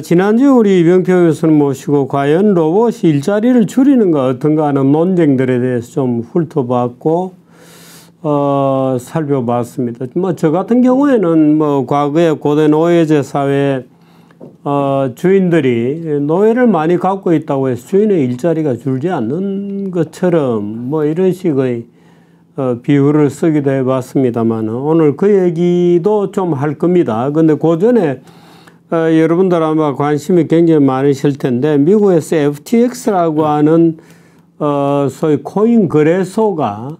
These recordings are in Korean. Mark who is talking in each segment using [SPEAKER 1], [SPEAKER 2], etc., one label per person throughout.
[SPEAKER 1] 지난주 우리 이병표 교수님 모시고 과연 로봇이 일자리를 줄이는가 어떤가 하는 논쟁들에 대해서 좀 훑어봤고 살펴봤습니다. 뭐 저 같은 경우에는 뭐 과거에 고대 노예제 사회 주인들이 노예를 많이 갖고 있다고 해서 주인의 일자리가 줄지 않는 것처럼 뭐 이런 식의 비유를 쓰기도 해봤습니다만 오늘 그 얘기도 좀 할 겁니다. 근데 그 전에 여러분들 아마 관심이 굉장히 많으실 텐데 미국에서 FTX라고 하는 소위 코인 거래소가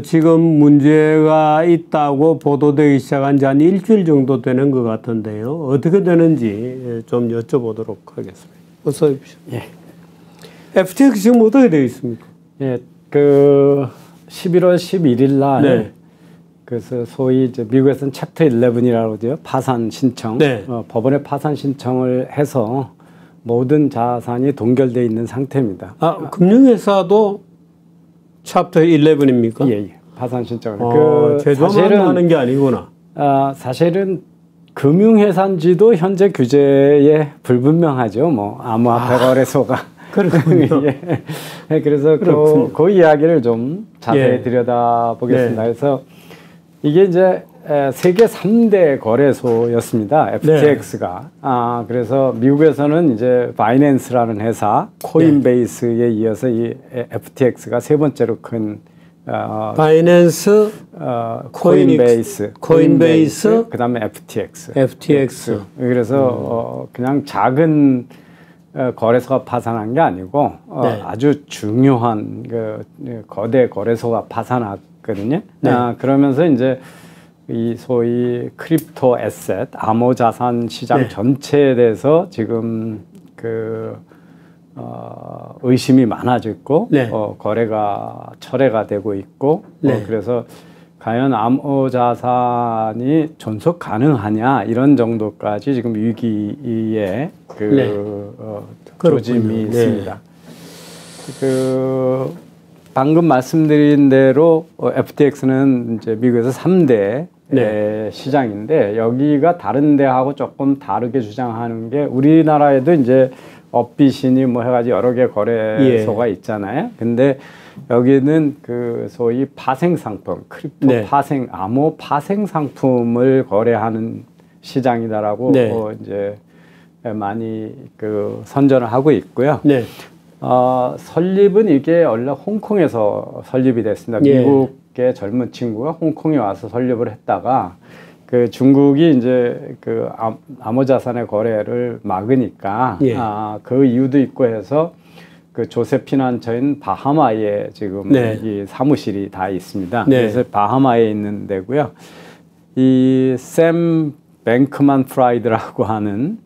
[SPEAKER 1] 지금 문제가 있다고 보도되기 시작한 지 한 일주일 정도 되는 것 같은데요. 어떻게 되는지 좀 여쭤보도록 하겠습니다. 어서 오십시오.
[SPEAKER 2] 예.
[SPEAKER 1] FTX 지금 어떻게 되어 있습니까?
[SPEAKER 2] 예, 그 11월 11일 날
[SPEAKER 1] 네.
[SPEAKER 2] 그래서 소위 이제 미국에서는 챕터 11이라고 그러죠. 파산 신청.
[SPEAKER 1] 네.
[SPEAKER 2] 법원에 파산 신청을 해서 모든 자산이 동결되어 있는 상태입니다.
[SPEAKER 1] 금융회사도 챕터 11입니까?
[SPEAKER 2] 예, 예. 파산 신청을.
[SPEAKER 1] 제조만 하는 게 아니구나.
[SPEAKER 2] 사실은 금융회사인지도 현재 규제에 불분명하죠. 뭐 암호화폐 거래소가.
[SPEAKER 1] 그렇군요.
[SPEAKER 2] 예. 그래서 그 이야기를 좀 자세히 들여다보겠습니다. 그래서 이게 이제 세계 3대 거래소였습니다. FTX가. 그래서 미국에서는 이제 바이낸스라는 회사, 코인베이스에 이어서 이 FTX가 세 번째로 큰
[SPEAKER 1] 바이낸스, 코인베이스,
[SPEAKER 2] 그다음에 FTX. 그래서 그냥 작은 거래소가 파산한 게 아니고 아주 중요한 그 거대 거래소가 파산했거든요. 그러면서 이제 이 소위 크립토 에셋, 암호 자산 시장 전체에 대해서 지금 그 의심이 많아졌고 거래가 철회가 되고 있고 그래서 과연 암호 자산이 존속 가능하냐 이런 정도까지 지금 위기에 조짐이 있습니다. 그 방금 말씀드린 대로 FTX는 이제 미국에서 3대 시장인데 여기가 다른 데하고 조금 다르게 주장하는 게 우리나라에도 이제 업비신이 뭐 해가지고 여러 개 거래소가 있잖아요. 근데 여기는 그 소위 파생 상품, 크립토 파생, 암호 파생 상품을 거래하는 시장이다라고 이제 많이 그 선전을 하고 있고요. 설립은 이게 원래 홍콩에서 설립이 됐습니다. 미국의 젊은 친구가 홍콩에 와서 설립을 했다가 그 중국이 이제 그 암호 자산의 거래를 막으니까 그 이유도 있고 해서 그 조세피난처인 바하마에 지금 이 사무실이 다 있습니다. 그래서 바하마에 있는 데고요. 이 샘 뱅크만 프라이드라고 하는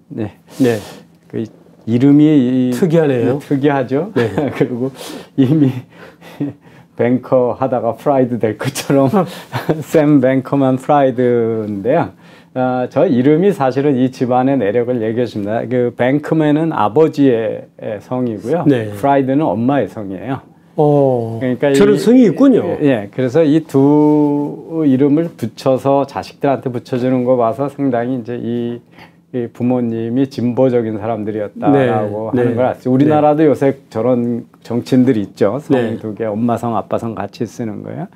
[SPEAKER 2] 그 이름이
[SPEAKER 1] 특이하네요.
[SPEAKER 2] 특이하죠. 그리고 이미 뱅커 하다가 프라이드 될 것처럼 샘 뱅커만 프라이드인데요. 저 이름이 사실은 이 집안의 내력을 얘기해 줍니다. 그 뱅크맨은 아버지의 성이고요. 프라이드는 엄마의 성이에요.
[SPEAKER 1] 그러니까 저런 성이 있군요.
[SPEAKER 2] 그래서 이 두 이름을 붙여서 자식들한테 붙여주는 거 봐서 상당히 이제 이 부모님이 진보적인 사람들이었다라고 하는 걸 알았어요. 우리나라도 요새 저런 정치인들이 있죠. 성 두 개, 엄마 성, 아빠 성 같이 쓰는 거예요.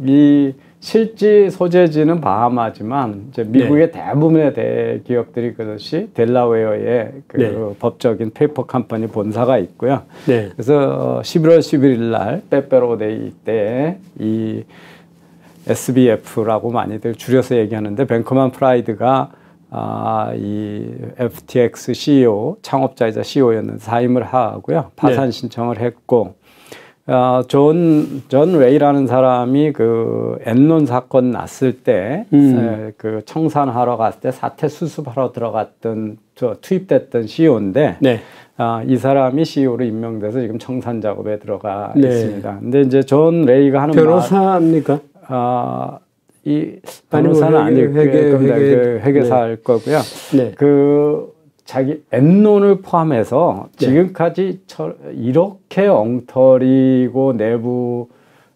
[SPEAKER 2] 이 실지 소재지는 바하마지만 이제 미국의 대부분의 대기업들이 그것이 델라웨어의 그 법적인 페이퍼 컴퍼니 본사가 있고요. 그래서 11월 11일 날 빼빼로데이 때 이 SBF라고 많이들 줄여서 얘기하는데 뱅크만 프라이드가 이 FTX CEO, 창업자이자 CEO였는 사임을 하고요. 파산 신청을 했고, 존 웨이라는 사람이 그 엔론 사건 났을 때, 그 청산하러 갔을 때 사태 수습하러 들어갔던, 투입됐던 CEO인데, 이 사람이 CEO로 임명돼서 지금 청산 작업에 들어가 있습니다. 근데 이제 존 웨이가 하는
[SPEAKER 1] 변호사입니까?
[SPEAKER 2] 이 변호사는 아닐 회계사일 거고요. 그 자기 엔론을 포함해서 지금까지 이렇게 엉터리고 내부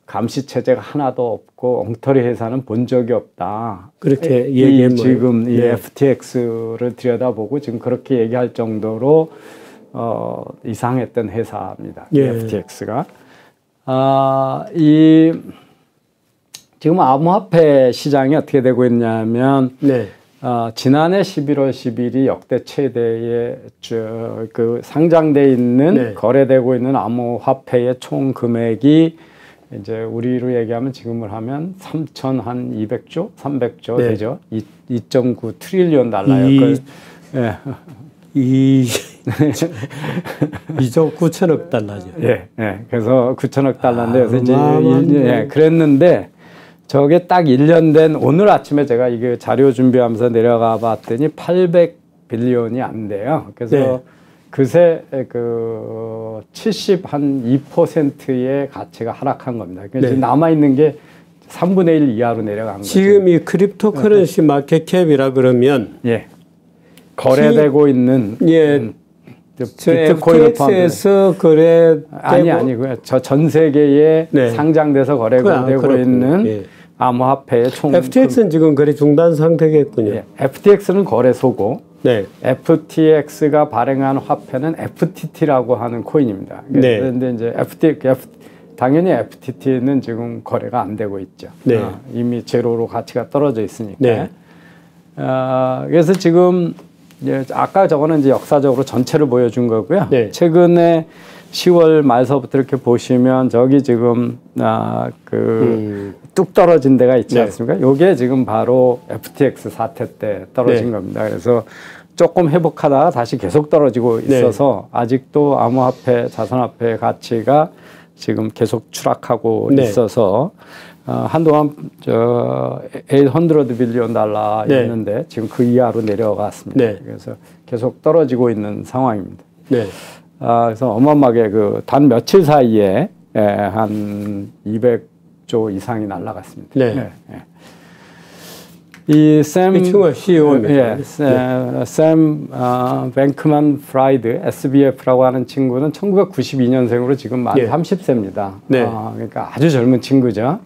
[SPEAKER 2] 감시 체제가 하나도 없고 엉터리 회사는 본 적이 없다.
[SPEAKER 1] 그렇게 얘기했어요.
[SPEAKER 2] 지금 이 FTX를 들여다보고 지금 그렇게 얘기할 정도로 이상했던 회사입니다. FTX가. 지금 암호화폐 시장이 어떻게 되고 있냐면 지난해 11월 10일이 역대 최대의 그 상장돼 있는 거래되고 있는 암호화폐의 총 금액이 이제 우리로 얘기하면 지금을 하면 3,200조, 300조 되죠. 2.9 트릴리언 달러요.
[SPEAKER 1] 2조 9천억 달러죠.
[SPEAKER 2] 그래서 9천억 달러인데 그래서 이제 그랬는데 저게 딱 1년 된 오늘 아침에 제가 이게 자료 준비하면서 내려가 봤더니 800빌리언이 안 돼요. 그래서 그새 그 72%의 가치가 하락한 겁니다. 그러니까 지금 남아 있는 게 3분의 1 이하로 내려간 거죠.
[SPEAKER 1] 지금 이 크립토 커런시 마켓캡이라 그러면
[SPEAKER 2] 거래되고 있는
[SPEAKER 1] FTX에서 거래
[SPEAKER 2] 아니고요. 저 전 세계에 상장돼서 거래되고 있는 암호화폐의 총
[SPEAKER 1] FTX는 지금 거래 중단 상태겠군요.
[SPEAKER 2] FTX는 거래소고 FTX가 발행한 화폐는 FTT라고 하는 코인입니다. 그런데 이제 당연히 FTT는 지금 거래가 안 되고 있죠. 이미 제로로 가치가 떨어져 있으니까. 그래서 지금 아까 저거는 이제 역사적으로 전체를 보여준 거고요. 최근에 10월 말서부터 이렇게 보시면 저기 지금 뚝 떨어진 데가 있지 않습니까? 요게 지금 바로 FTX 사태 때 떨어진 겁니다. 그래서 조금 회복하다가 다시 계속 떨어지고 있어서 아직도 암호화폐, 자산화폐 가치가 지금 계속 추락하고 있어서 한동안 $800 빌리언 달러였는데 지금 그 이하로 내려갔습니다. 그래서 계속 떨어지고 있는 상황입니다. 그래서 어마어마하게 그 단 며칠 사이에 한 200조 이상이 날아갔습니다. 이 샘 뱅크만 프라이드 SBF라고 하는 친구는 1992년생으로 지금 만 30세입니다. 그러니까 아주 젊은 친구죠.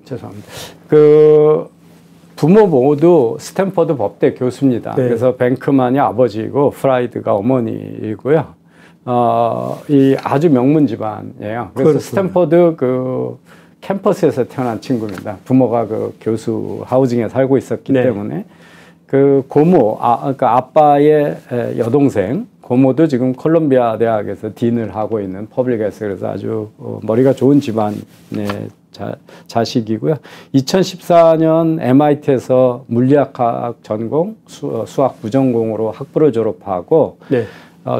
[SPEAKER 2] 죄송합니다. 그 부모 모두 스탠퍼드 법대 교수입니다. 그래서 뱅크만이 아버지이고 프라이드가 어머니이고요. 이 아주 명문 집안이에요. 그래서 스탠퍼드 그 캠퍼스에서 태어난 친구입니다. 부모가 그 교수 하우징에 살고 있었기 때문에 그 고모, 그러니까 아빠의 여동생 고모도 지금 콜롬비아 대학에서 딘을 하고 있는 퍼블릭에서 그래서 아주 머리가 좋은 집안의 자식이고요. 2014년 MIT에서 물리학학 전공, 수학 부전공으로 학부를 졸업하고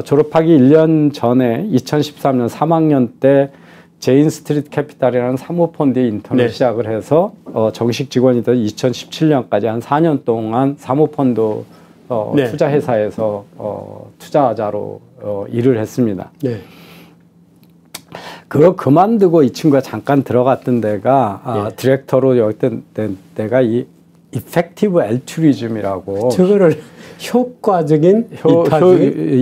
[SPEAKER 2] 졸업하기 1년 전에 2013년 3학년 때 제인 스트리트 캐피탈이라는 사모펀드에 인턴을 시작을 해서 정식 직원이 돼 2017년까지 한 4년 동안 사모펀드 투자회사에서 투자자로 일을 했습니다. 그거 그만두고 이 친구가 잠깐 들어갔던 데가 디렉터로 여기 된 데가 이 이펙티브 엘투리즘이라고
[SPEAKER 1] 저거를 효과적인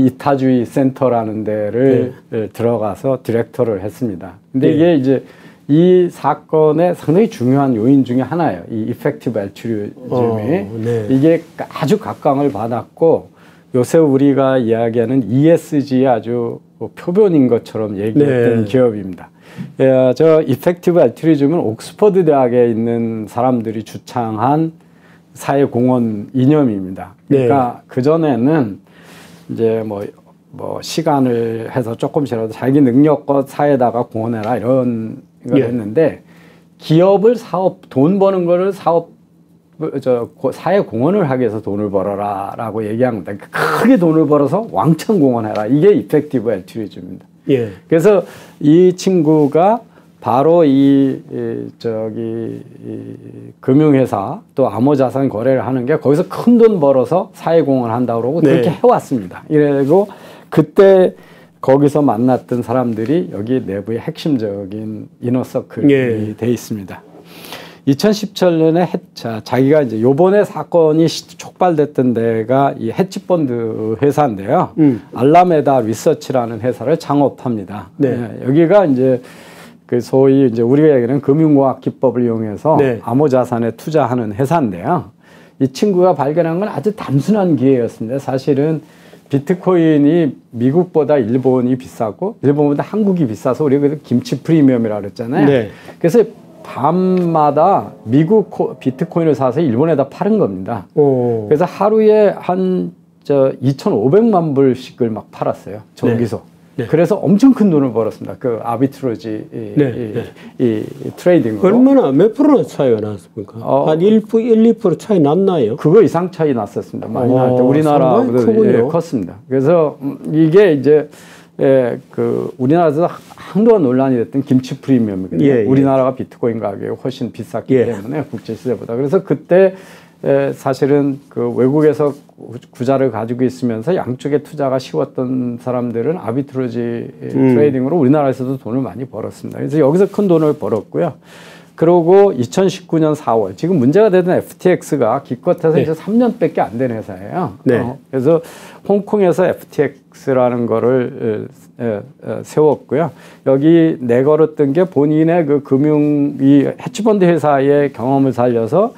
[SPEAKER 2] 이타주의 센터라는 데를 들어가서 디렉터를 했습니다. 근데 이게 이제 이 사건의 상당히 중요한 요인 중에 하나예요. 이 이펙티브 엘투리즘이 이게 아주 각광을 받았고 요새 우리가 이야기하는 ESG의 아주 표본인 것처럼 얘기했던 기업입니다. 저 이펙티브 엘투리즘은 옥스퍼드 대학에 있는 사람들이 주창한 사회공헌 이념입니다. 그러니까 그전에는 이제 뭐 시간을 해서 조금씩이라도 자기 능력껏 사회에다가 공헌해라 이런 걸 했는데 기업을 돈 버는 거를 사회 공헌을 하기 위해서 돈을 벌어라 라고 얘기한 겁니다. 크게 돈을 벌어서 왕창 공헌해라. 이게 이펙티브 엘투리즘입니다. 그래서 이 친구가 바로 금융회사 또 암호자산 거래를 하는 게 거기서 큰 돈 벌어서 사회공헌을 한다고 그러고 그렇게 해왔습니다. 이래고 그때 거기서 만났던 사람들이 여기 내부의 핵심적인 이너서클이 돼 있습니다. 2017년에 자기가 이제 요번에 사건이 촉발됐던 데가 이 헤지펀드 회사인데요. 알라메다 리서치라는 회사를 창업합니다.
[SPEAKER 1] 네.
[SPEAKER 2] 네, 여기가 이제 그 소위 이제 우리가 얘기하는 금융공학 기법을 이용해서
[SPEAKER 1] 네.
[SPEAKER 2] 암호자산에 투자하는 회사인데요. 이 친구가 발견한 건 아주 단순한 기회였습니다. 사실은 비트코인이 미국보다 일본이 비싸고 일본보다 한국이 비싸서 우리가 김치 프리미엄이라고 그랬잖아요.
[SPEAKER 1] 네.
[SPEAKER 2] 그래서 밤마다 미국 비트코인을 사서 일본에다 파는 겁니다.
[SPEAKER 1] 오.
[SPEAKER 2] 그래서 하루에 한 2,500만 불씩을 막 팔았어요. 저기서. 네. 그래서 엄청 큰 돈을 벌었습니다. 그 아비트로지 이 트레이딩으로.
[SPEAKER 1] 얼마나 몇 프로 차이가 났습니까? 한 1, 2% 차이 났나요?
[SPEAKER 2] 그거 이상 차이 났었습니다. 많이 날 때 우리나라보다 컸습니다. 그래서 이게 이제 그 우리나라에서 한동안 논란이 됐던 김치 프리미엄이거든요. 예, 예. 우리나라가 비트코인 가격이 훨씬 비쌌기 때문에 국제 시세보다. 그래서 그때 사실은 그 외국에서 구자를 가지고 있으면서 양쪽에 투자가 쉬웠던 사람들은 아비트로지 트레이딩으로 우리나라에서도 돈을 많이 벌었습니다. 그래서 여기서 큰 돈을 벌었고요. 그러고 2019년 4월 지금 문제가 되던 FTX가 기껏해서 이제 3년밖에 안 된 회사예요.
[SPEAKER 1] 네.
[SPEAKER 2] 그래서 홍콩에서 FTX라는 거를 세웠고요. 여기 내걸었던 게 본인의 그 이 헤지펀드 회사의 경험을 살려서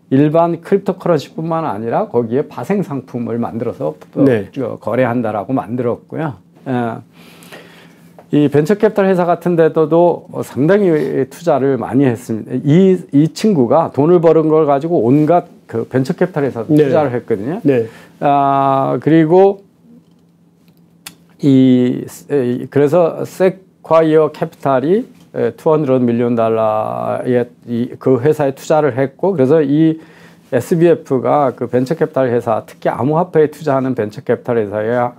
[SPEAKER 2] 일반 크립토커런시뿐만 아니라 거기에 파생 상품을 만들어서 거래한다라고 만들었고요. 이 벤처캐피탈 회사 같은 데도 상당히 투자를 많이 했습니다. 이 친구가 돈을 버는 걸 가지고 온갖 그 벤처캐피탈 회사 투자를 했거든요. 네. 그리고 그래서 세콰이어 캐피탈이 $200 밀리언 달러의 그 회사에 투자를 했고, 그래서 이 SBF가 그 벤처캐피탈 회사, 특히 암호화폐에 투자하는 벤처캐피탈 회사에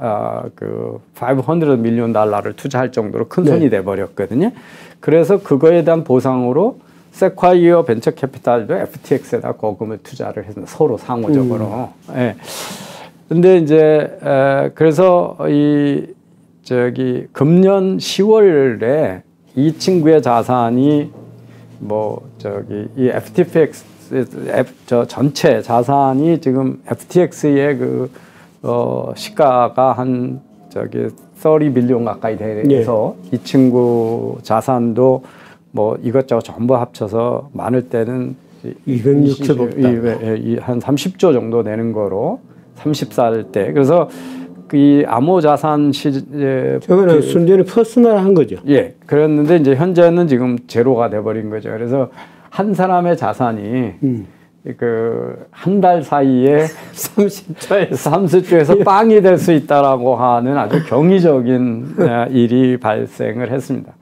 [SPEAKER 2] 그 $500 밀리언 달러를 투자할 정도로 큰 손이 돼버렸거든요. 그래서 그거에 대한 보상으로 세콰이어 벤처캐피탈도 FTX에다 거금을 투자를 했습니다. 서로 상호적으로. 예. 근데 이제 그래서 금년 10월에 이 친구의 자산이 이 FTX 전체 자산이 지금 FTX의 시가가 한 30 빌리언 가까이 돼서 이 친구 자산도 이것저것 전부 합쳐서 많을 때는
[SPEAKER 1] 260억
[SPEAKER 2] 한 30조 정도 되는 거로 30살 때. 그래서 이 암호 자산
[SPEAKER 1] 저거는 순전히 퍼스널한 거죠.
[SPEAKER 2] 예. 그랬는데 이제 현재는 지금 제로가 돼버린 거죠. 그래서 한 사람의 자산이 한 달 사이에 30조에서 빵이 될 수 있다라고 하는 아주 경이적인 일이 발생을 했습니다.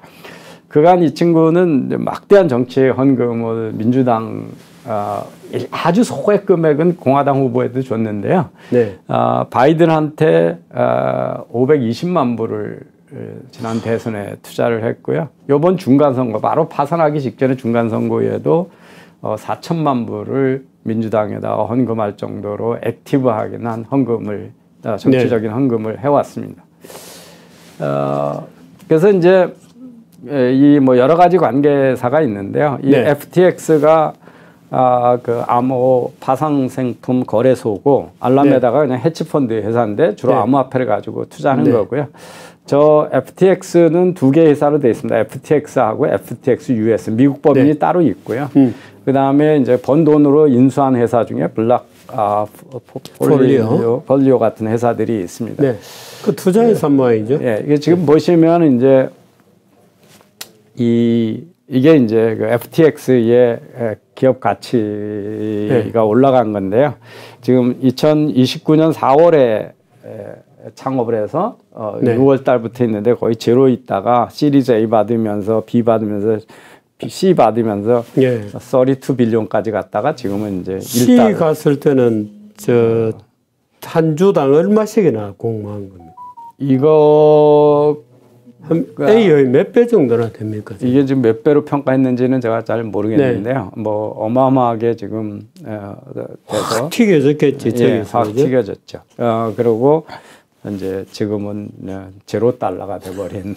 [SPEAKER 2] 그간 이 친구는 막대한 정치의 헌금을 민주당 아주 소액 금액은 공화당 후보에도 줬는데요. 네. 바이든한테 520만 불을 지난 대선에 투자를 했고요. 이번 중간선거, 바로 파산하기 직전에 중간선거에도 4천만 불을 민주당에다가 헌금할 정도로 액티브하게 난 헌금을, 정치적인 헌금을 해왔습니다. 그래서 이제 여러 가지 관계사가 있는데요. 이 FTX가 그 암호 파상생품 거래소고 알라메다가 그냥 헤지펀드 회사인데 주로 암호화폐를 가지고 투자하는 거고요. 저 FTX는 두 개의 회사로 되어 있습니다. FTX하고 FTX US 미국 법인이 따로 있고요. 그 다음에 이제 번 돈으로 인수한 회사 중에 폴리오 같은 회사들이 있습니다.
[SPEAKER 1] 네. 그 투자 회사 모양이죠.
[SPEAKER 2] 예, 이게 지금 보시면 이제 이게 이제 그 FTX의 기업 가치가 올라간 건데요. 지금 2029년 4월에 창업을 해서 6월 달부터 있는데 거의 제로 있다가 시리즈 A 받으면서 B 받으면서 C 받으면서 32 빌리언까지 갔다가 지금은 이제
[SPEAKER 1] C 갔을 때는 한 주당 얼마씩이나 공모한 겁니까?
[SPEAKER 2] 이거
[SPEAKER 1] A의 몇 배 정도나 됩니까?
[SPEAKER 2] 이게 지금 몇 배로 평가했는지는 제가 잘 모르겠는데요. 어마어마하게 지금 돼서
[SPEAKER 1] 확 튀겨졌겠지.
[SPEAKER 2] 확 튀겨졌죠. 그리고 이제 지금은 $0가 돼버린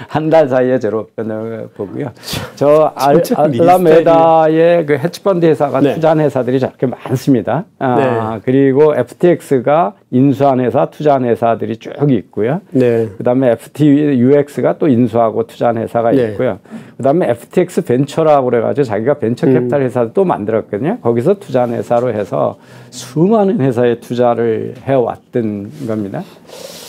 [SPEAKER 2] 한 달 사이에 제로 보고요. 저 알라메다의 그 헤지펀드 회사가
[SPEAKER 1] 네.
[SPEAKER 2] 투자한 회사들이 저렇게 많습니다. 그리고 FTX가 인수한 회사, 투자한 회사들이 쭉 있고요.
[SPEAKER 1] 네.
[SPEAKER 2] 그다음에 FTUX가 또 인수하고 투자한 회사가
[SPEAKER 1] 네.
[SPEAKER 2] 있고요. 그다음에 FTX 벤처라고 그래가지고 자기가 벤처 캐피탈 회사도 또 만들었거든요. 거기서 투자한 회사로 해서 수많은 회사에 투자를 해왔던 겁니다.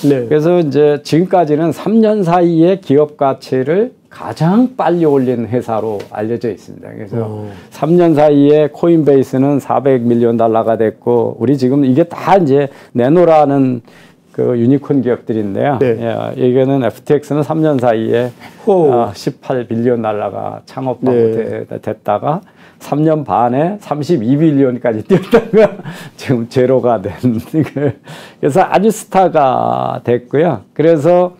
[SPEAKER 1] 네.
[SPEAKER 2] 그래서 이제 지금까지는 3년 사이에 기업 가치를 가장 빨리 올린 회사로 알려져 있습니다. 그래서 3년 사이에 코인베이스는 $400밀리언 됐고, 우리 지금 이게 다 이제 내노라는 그 유니콘 기업들인데요.
[SPEAKER 1] 네.
[SPEAKER 2] 예, 이거는 FTX는 3년 사이에 $18빌리언 창업하고
[SPEAKER 1] 네.
[SPEAKER 2] 됐다가 3년 반에 32빌리언까지 뛰었다가 지금 제로가 된. 그래서 아주 스타가 됐고요. 그래서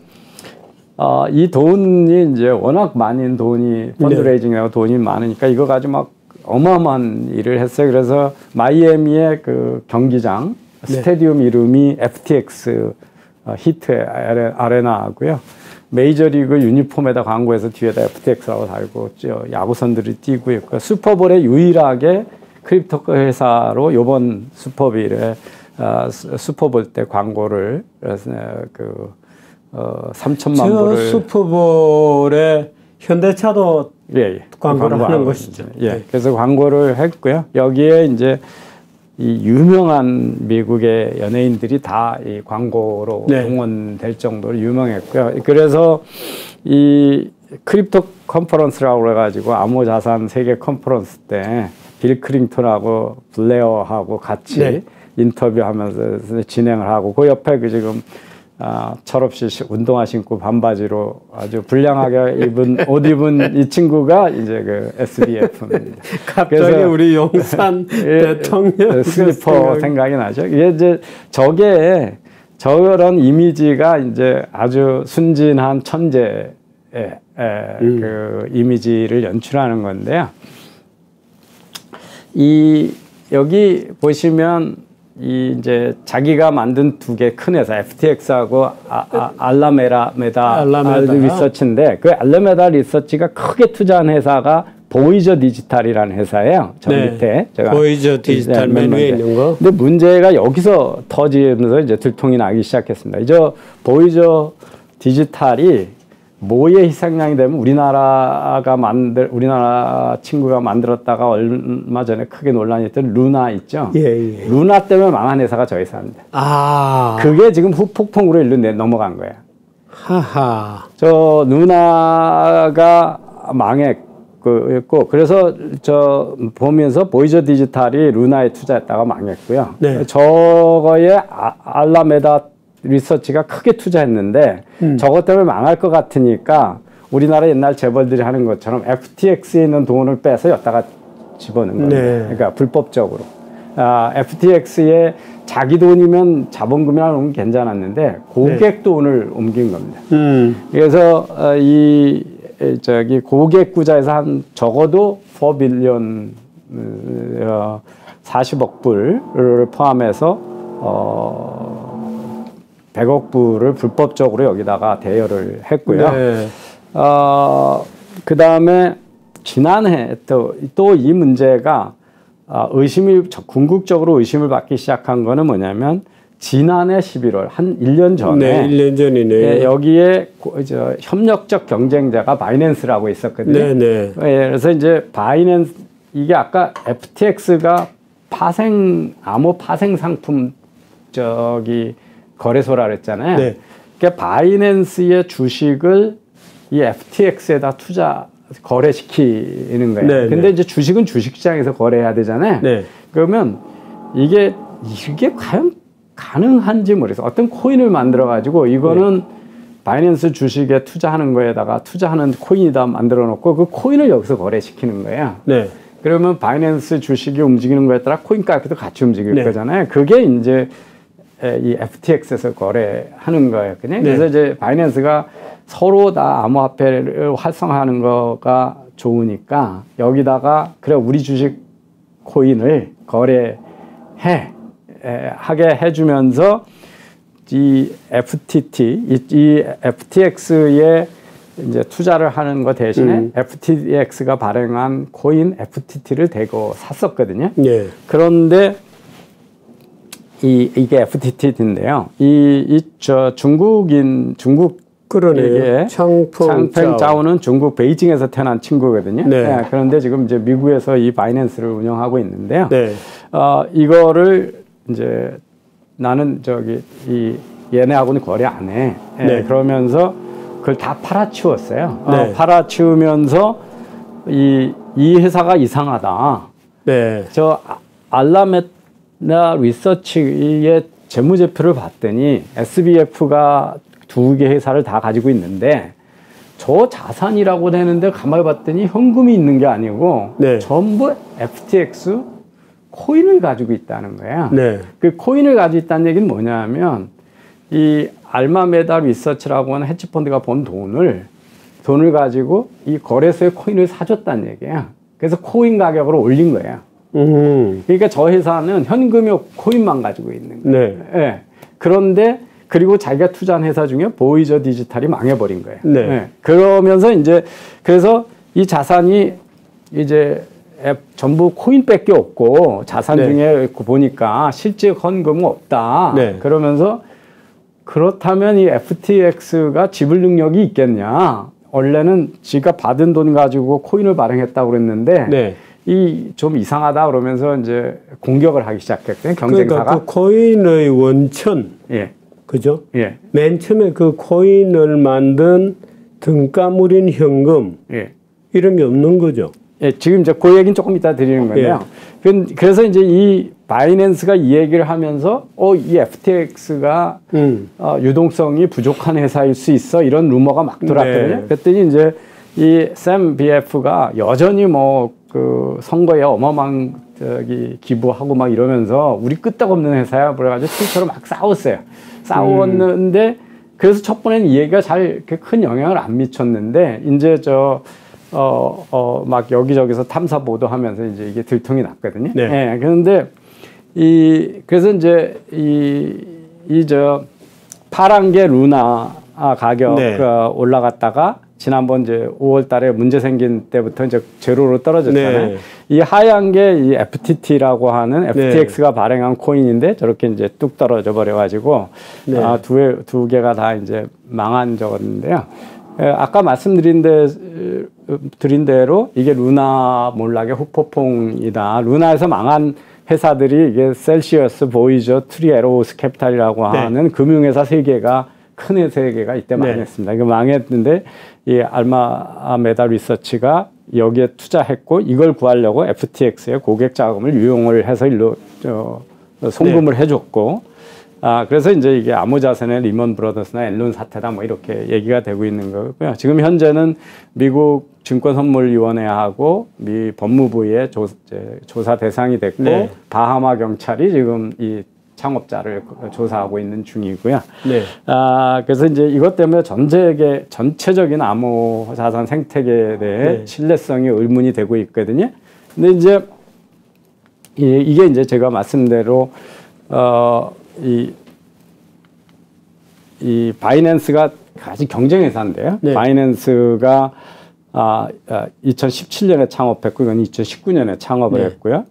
[SPEAKER 2] 이 돈이 이제 워낙 많은 돈이 펀드레이징하고 돈이 많으니까 이거 가지고 막 어마어마한 일을 했어요. 그래서 마이애미의 그 경기장 스테디움 이름이 FTX 히트 아레나고요. 메이저리그 유니폼에다 광고해서 뒤에다 FTX라고 달고 야구 선들이 뛰고 있고, 슈퍼볼에 유일하게 크립토 회사로 이번 슈퍼볼 때 광고를 3천만 불을
[SPEAKER 1] 슈퍼볼에 현대차도 광고를 하는 것이죠.
[SPEAKER 2] 예, 그래서 광고를 했고요. 여기에 이제 이 유명한 미국의 연예인들이 다 이 광고로 동원될 정도로 유명했고요. 그래서 이 크립토 컨퍼런스라고 해가지고 암호자산 세계 컨퍼런스 때 빌 클린턴하고 블레어하고 같이 인터뷰하면서 진행을 하고, 그 옆에 그 지금 철없이 운동화 신고 반바지로 아주 불량하게 옷 입은 이 친구가 이제 그 SBF입니다.
[SPEAKER 1] 갑자기 우리 용산 대통령
[SPEAKER 2] 슬리퍼 생각이 나죠. 이게 이제 저런 이미지가 이제 아주 순진한 천재의 그 이미지를 연출하는 건데요. 여기 보시면 이제 자기가 만든 두 개 큰 회사 FTX하고 알라메다 리서치인데, 그 알라메다 리서치가 크게 투자한 회사가 보이저 디지털이라는 회사예요. 저 밑에 제가
[SPEAKER 1] 보이저 디지털 맨 위에 있는 거.
[SPEAKER 2] 근데 문제가 여기서 터지면서 이제 들통이 나기 시작했습니다. 이제 보이저 디지털이 뭐의 희생양이 되면 우리나라 친구가 만들었다가 얼마 전에 크게 논란이 있던 루나 있죠. 루나 때문에 망한 회사가 저 회사입니다. 그게 지금 후폭풍으로 일로 넘어간 거예요. 저 루나가 망했고, 그래서 저 보면서 보이저 디지털이 루나에 투자했다가 망했고요. 저거에 알라메다 리서치가 크게 투자했는데 저것 때문에 망할 것 같으니까 우리나라 옛날 재벌들이 하는 것처럼 FTX에 있는 돈을 빼서 여기다가 집어넣은 겁니다. 그러니까 불법적으로. FTX에 자기 돈이면 자본금이나 그런 건 괜찮았는데 고객 돈을 옮긴 겁니다. 그래서 고객 구자에서 한 적어도 4빌리언 40억 불을 포함해서 100억 불을 불법적으로 여기다가 대여를 했고요. 그 다음에 지난해 또 이 문제가 궁극적으로 의심을 받기 시작한 거는 뭐냐면, 지난해 11월, 한 1년 전에.
[SPEAKER 1] 1년 전이네요.
[SPEAKER 2] 여기에 협력적 경쟁자가 바이낸스라고 있었거든요. 그래서 이제 바이낸스, 이게 아까 FTX가 암호 파생 상품 거래소라 그랬잖아요. 그러니까 바이낸스의 주식을 이 FTX에다 거래시키는 거예요. 근데 이제 주식은 주식시장에서 거래해야 되잖아요. 그러면 이게 과연 가능한지 모르겠어요. 어떤 코인을 만들어 가지고 이거는 바이낸스 주식에 투자하는 거에다가 투자하는 코인이다 만들어 놓고 그 코인을 여기서 거래시키는 거예요. 그러면 바이낸스 주식이 움직이는 거에 따라 코인 가격도 같이 움직일 거잖아요. 그게 이제 이 FTX에서 거래하는 거였거든요. 그래서 이제 바이낸스가 서로 다 암호화폐를 활성화하는 거가 좋으니까 여기다가 우리 주식 코인을 하게 해주면서 이 FTT, 이 FTX에 이제 투자를 하는 거 대신에 FTX가 발행한 코인 FTT를 대거 샀었거든요.
[SPEAKER 1] 예.
[SPEAKER 2] 그런데 이게 FTT인데요. 중국
[SPEAKER 1] 그러네요.
[SPEAKER 2] 창팽짜오는 중국 베이징에서 태어난 친구거든요.
[SPEAKER 1] 네.
[SPEAKER 2] 네, 그런데 지금 이제 미국에서 이 바이낸스를 운영하고 있는데요.
[SPEAKER 1] 네.
[SPEAKER 2] 이거를 이제 나는 얘네하고는 거래 안 해.
[SPEAKER 1] 네.
[SPEAKER 2] 그러면서 그걸 다 팔아치웠어요.
[SPEAKER 1] 네.
[SPEAKER 2] 팔아치우면서 이 회사가 이상하다.
[SPEAKER 1] 네.
[SPEAKER 2] 저 알라메다 리서치의 재무제표를 봤더니 SBF가 2개 회사를 다 가지고 있는데 저 자산이라고 되는데 가만히 봤더니 현금이 있는 게 아니고
[SPEAKER 1] 네.
[SPEAKER 2] 전부 FTX 코인을 가지고 있다는 거야.
[SPEAKER 1] 네.
[SPEAKER 2] 그 코인을 가지고 있다는 얘기는 뭐냐면 이 알마메다 리서치라고 하는 헤지펀드가 번 돈을 가지고 이 거래소에 코인을 사줬다는 얘기야. 그래서 코인 가격을 올린 거예요. 그러니까 저 회사는 현금이 코인만 가지고 있는 거예요.
[SPEAKER 1] 네.
[SPEAKER 2] 네. 그런데 그리고 자기가 투자한 회사 중에 보이저 디지털이 망해버린 거예요.
[SPEAKER 1] 네.
[SPEAKER 2] 네. 그러면서 이제 그래서 이 자산이 이제 전부 코인밖에 없고 자산
[SPEAKER 1] 네.
[SPEAKER 2] 중에 보니까 실제 현금은 없다.
[SPEAKER 1] 네.
[SPEAKER 2] 그러면서 그렇다면 이 FTX가 지불 능력이 있겠냐? 원래는 지가 받은 돈 가지고 코인을 발행했다고 그랬는데
[SPEAKER 1] 네.
[SPEAKER 2] 이 좀 이상하다 그러면서 이제 공격을 하기 시작했거든요. 경쟁사가.
[SPEAKER 1] 그러니까 그 코인의 원천,
[SPEAKER 2] 예.
[SPEAKER 1] 그죠?
[SPEAKER 2] 예.
[SPEAKER 1] 맨 처음에 그 코인을 만든 등가물인 현금
[SPEAKER 2] 예.
[SPEAKER 1] 이런 게 없는 거죠.
[SPEAKER 2] 예, 지금 이제 그 얘기는 조금 이따 드리는 건데요. 그래서 이제 이 바이낸스가 이 얘기를 하면서 이 FTX가 유동성이 부족한 회사일 수 있어 이런 루머가 막 돌았거든요.
[SPEAKER 1] 네.
[SPEAKER 2] 그랬더니 이제 이 샘 BF가 여전히 뭐 그 선거에 어마어마한 기부하고 막 이러면서 우리 끄떡없는 회사야 그래가지고 트위터로 막 싸웠어요. 싸웠는데 그래서 첫 번에는 이 얘기가 잘 이렇게 큰 영향을 안 미쳤는데 이제 막 여기저기서 탐사 보도하면서 이제 이게 들통이 났거든요.
[SPEAKER 1] 네.
[SPEAKER 2] 네, 그런데 그래서 이제 파란 게 루나 가격
[SPEAKER 1] 네.
[SPEAKER 2] 올라갔다가 지난번 이제 5월 달에 문제 생긴 때부터 이제 제로로 떨어졌잖아요.
[SPEAKER 1] 네.
[SPEAKER 2] 이 하얀 게 이 FTT라고 하는 FTX가 발행한 코인인데 저렇게 이제 뚝 떨어져 버려가지고
[SPEAKER 1] 네.
[SPEAKER 2] 두 개가 다 이제 망한 적인데요. 아까 말씀드린 대로 이게 루나 몰락의 후폭풍이다. 루나에서 망한 회사들이 이게 셀시어스, 보이저, 트리에로스 캐피탈이라고
[SPEAKER 1] 네.
[SPEAKER 2] 하는 금융회사 3개가 큰 회사 3개가 이때 망했습니다. 이거 망했는데 이 알마메다 리서치가 여기에 투자했고 이걸 구하려고 FTX의 고객 자금을 유용을 해서 일로 송금을 해줬고 그래서 이제 이게 암호자산의 리먼 브러더스나 앨런 사태다 뭐 이렇게 얘기가 되고 있는 거고요. 지금 현재는 미국 증권선물위원회하고 미 법무부의 조사 대상이 됐고
[SPEAKER 1] 네.
[SPEAKER 2] 바하마 경찰이 지금 이 창업자를 조사하고 있는 중이고요.
[SPEAKER 1] 네.
[SPEAKER 2] 그래서 이제 이것 때문에 전 세계 전체적인 암호자산 생태계에 대해
[SPEAKER 1] 네.
[SPEAKER 2] 신뢰성이 의문이 되고 있거든요. 근데 이제 이게 이제 제가 말씀대로 이 바이낸스가 아직 경쟁회사인데요.
[SPEAKER 1] 네.
[SPEAKER 2] 바이낸스가 2017년에 창업했고 이건 2019년에 창업을 했고요.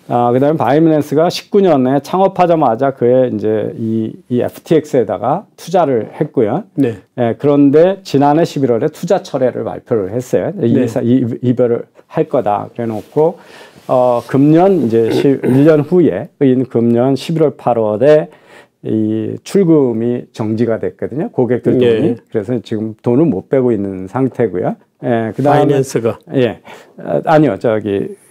[SPEAKER 2] 그다음에 바이낸스가 19년에 창업하자마자 그에 이제 이 FTX에다가 투자를 했고요.
[SPEAKER 1] 네.
[SPEAKER 2] 그런데 지난해 11월에 투자 철회를 발표를 했어요. 이별을 할 거다. 그래놓고 금년 이제 1년 후에인 금년 11월 8월에 이 출금이 정지가 됐거든요. 고객들 돈이.
[SPEAKER 1] 예.
[SPEAKER 2] 그래서 지금 돈을 못 빼고 있는 상태고요. 그다음에
[SPEAKER 1] 바이낸스가.
[SPEAKER 2] 아니요.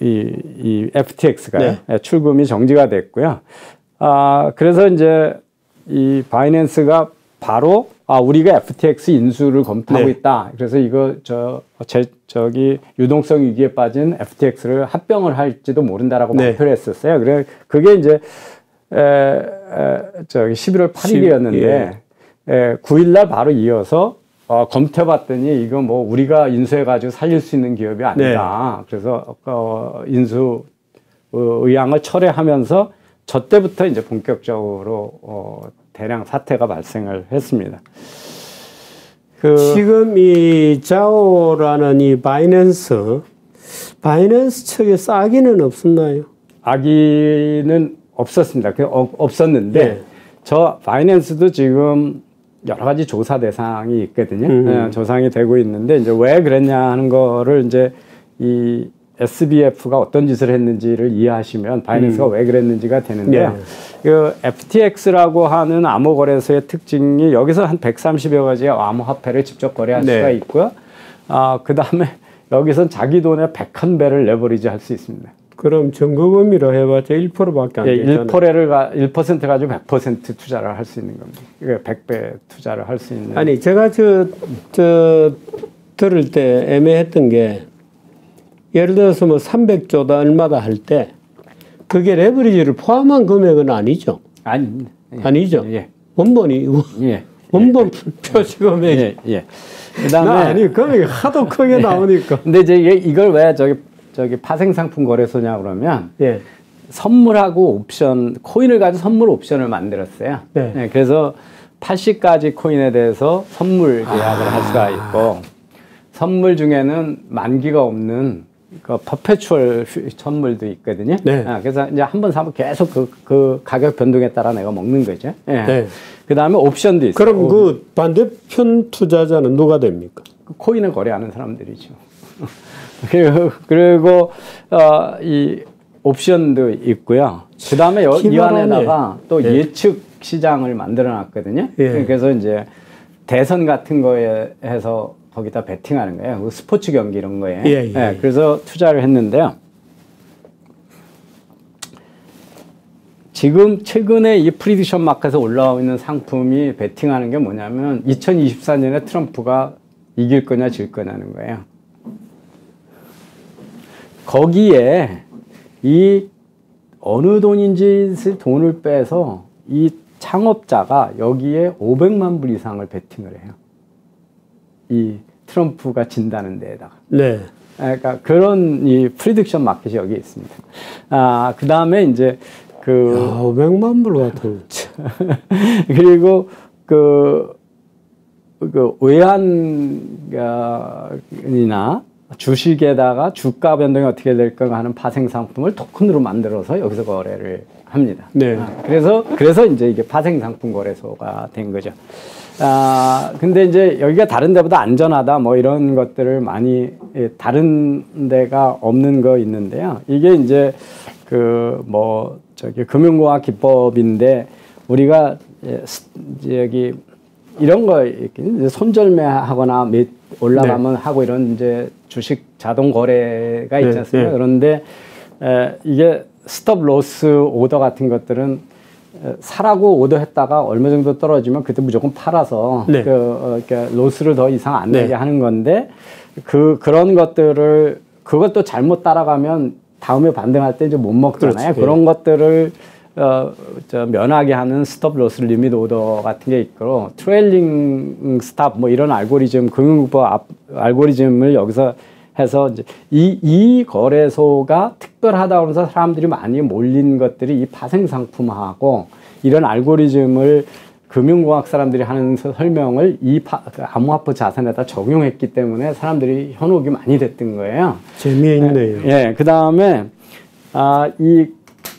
[SPEAKER 2] 이 FTX가요.
[SPEAKER 1] 네.
[SPEAKER 2] 출금이 정지가 됐고요. 그래서 이제 이 바이낸스가 바로 우리가 FTX 인수를 검토하고
[SPEAKER 1] 네.
[SPEAKER 2] 있다. 그래서 이거 유동성 위기에 빠진 FTX를 합병을 할지도 모른다라고
[SPEAKER 1] 네.
[SPEAKER 2] 발표를 했었어요. 그래 그게 이제 11월 8일이었는데 9일날 바로 이어서 검토해봤더니 이거 뭐 우리가 인수해가지고 살릴 수 있는 기업이 아니다. 네. 그래서 인수 의향을 철회하면서 저 때부터 이제 본격적으로 대량 사태가 발생을 했습니다.
[SPEAKER 1] 지금 이 자오라는 이 바이낸스 측에 싸기는 없었나요?
[SPEAKER 2] 악의는 없었습니다. 없었는데
[SPEAKER 1] 네.
[SPEAKER 2] 저 바이낸스도 지금 여러 가지 조사 대상이 있거든요. 네, 조상이 되고 있는데 이제 왜 그랬냐 하는 거를 이제 이 SBF가 어떤 짓을 했는지를 이해하시면 바이낸스가 왜 그랬는지가 되는데요.
[SPEAKER 1] 네.
[SPEAKER 2] 그 FTX라고 하는 암호거래소의 특징이 여기서 한 130여 가지의 암호화폐를 직접 거래할
[SPEAKER 1] 네.
[SPEAKER 2] 수가 있고요. 그 다음에 여기선 자기 돈의 101배를 레버리지 할 수 있습니다.
[SPEAKER 1] 그럼 전거금리로 해봤자 1%밖에 안 되잖아요.
[SPEAKER 2] 1% 가지고 100% 투자를 할 수 있는 겁니다. 100배 투자를 할 수 있는.
[SPEAKER 1] 아니 제가 저 들을 때 애매했던 게 예를 들어서 뭐 300조다 얼마다 할 때 그게 레버리지를 포함한 금액은 아니죠.
[SPEAKER 2] 아닙니다. 예.
[SPEAKER 1] 아니죠.
[SPEAKER 2] 예.
[SPEAKER 1] 원본이
[SPEAKER 2] 예.
[SPEAKER 1] 원본 표시 금액.
[SPEAKER 2] 예. 예. 그다음에
[SPEAKER 1] 아니 금액이 하도 크게 나오니까.
[SPEAKER 2] 근데 이제 이걸 왜 저기 파생상품 거래소냐 그러면
[SPEAKER 1] 예.
[SPEAKER 2] 선물하고 옵션, 코인을 가지고 선물 옵션을 만들었어요.
[SPEAKER 1] 네.
[SPEAKER 2] 네, 그래서 80가지 코인에 대해서 선물 계약을 할 수가 있고, 선물 중에는 만기가 없는 그 퍼페추얼 선물도 있거든요.
[SPEAKER 1] 네.
[SPEAKER 2] 그래서 이제 한번 사면 계속 그 가격 변동에 따라 내가 먹는 거죠. 예.
[SPEAKER 1] 네.
[SPEAKER 2] 그 다음에 옵션도 있어요.
[SPEAKER 1] 그럼 그 반대편 투자자는 누가 됩니까?
[SPEAKER 2] 코인을 거래하는 사람들이죠. 그리고 이 옵션도 있고요. 그 다음에 이 안에다가 또
[SPEAKER 1] 네.
[SPEAKER 2] 예측 시장을 만들어 놨거든요.
[SPEAKER 1] 예.
[SPEAKER 2] 그래서 이제 대선 같은 거에 해서 거기다 베팅하는 거예요. 그 스포츠 경기 이런 거에.
[SPEAKER 1] 예, 예.
[SPEAKER 2] 그래서 투자를 했는데요. 지금 최근에 이 프리디션 마켓에서 올라오고 있는 상품이 베팅하는 게 뭐냐면 2024년에 트럼프가 이길 거냐 질 거냐는 거예요. 거기에 이 어느 돈인지 돈을 빼서 이 창업자가 여기에 500만 불 이상을 베팅을 해요. 이 트럼프가 진다는 데에다가.
[SPEAKER 1] 네.
[SPEAKER 2] 그러니까 그런 이 프리딕션 마켓이 여기 있습니다. 그 다음에 이제
[SPEAKER 1] 500만 불 같은.
[SPEAKER 2] 그리고 외환이나 주식에다가 주가 변동이 어떻게 될까 하는 파생 상품을 토큰으로 만들어서 여기서 거래를 합니다.
[SPEAKER 1] 네.
[SPEAKER 2] 그래서 이제 이게 파생 상품 거래소가 된 거죠. 근데 이제 여기가 다른 데보다 안전하다 뭐 이런 것들을 많이 다른 데가 없는 거 있는데요. 이게 이제 금융공학 기법인데 우리가 여기 이런 거 이제 손절매하거나 올라가면 네. 하고 이런 이제 주식 자동 거래가 있지 않습니까? 네. 그런데 이게 스톱 로스 오더 같은 것들은 사라고 오더했다가 얼마 정도 떨어지면 그때 무조건 팔아서
[SPEAKER 1] 네.
[SPEAKER 2] 로스를 더 이상 안 내게 네. 하는 건데 그런 것들을 그것도 잘못 따라가면 다음에 반등할 때 이제 못 먹잖아요. 그렇지. 그런 것들을 면하게 하는 스톱 로스 리밋 오더 같은 게 있고 트레일링 스탑 뭐 이런 알고리즘 금융법 알고리즘을 여기서 해서 이제 이 거래소가 특별하다고 해서 사람들이 많이 몰린 것들이 이 파생 상품하고 이런 알고리즘을 금융공학 사람들이 하는 설명을 이 암호화폐 자산에다 적용했기 때문에 사람들이 현혹이 많이 됐던 거예요.
[SPEAKER 1] 재미있네요.
[SPEAKER 2] 예, 그 다음에 이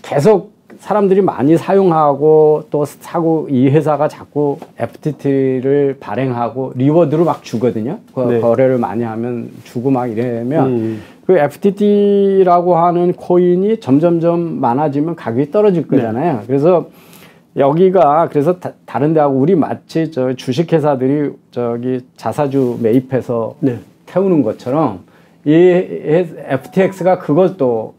[SPEAKER 2] 계속 사람들이 많이 사용하고 또 사고 이 회사가 자꾸 FTT를 발행하고 리워드로 막 주거든요.
[SPEAKER 1] 네.
[SPEAKER 2] 거래를 많이 하면 주고 막 이러면 그 FTT라고 하는 코인이 점점점 많아지면 가격이 떨어질 거잖아요. 네. 그래서 여기가 그래서 다른 데하고 우리 마치 저 주식회사들이 저기 자사주 매입해서 네. 태우는 것처럼 이 FTX가 그것도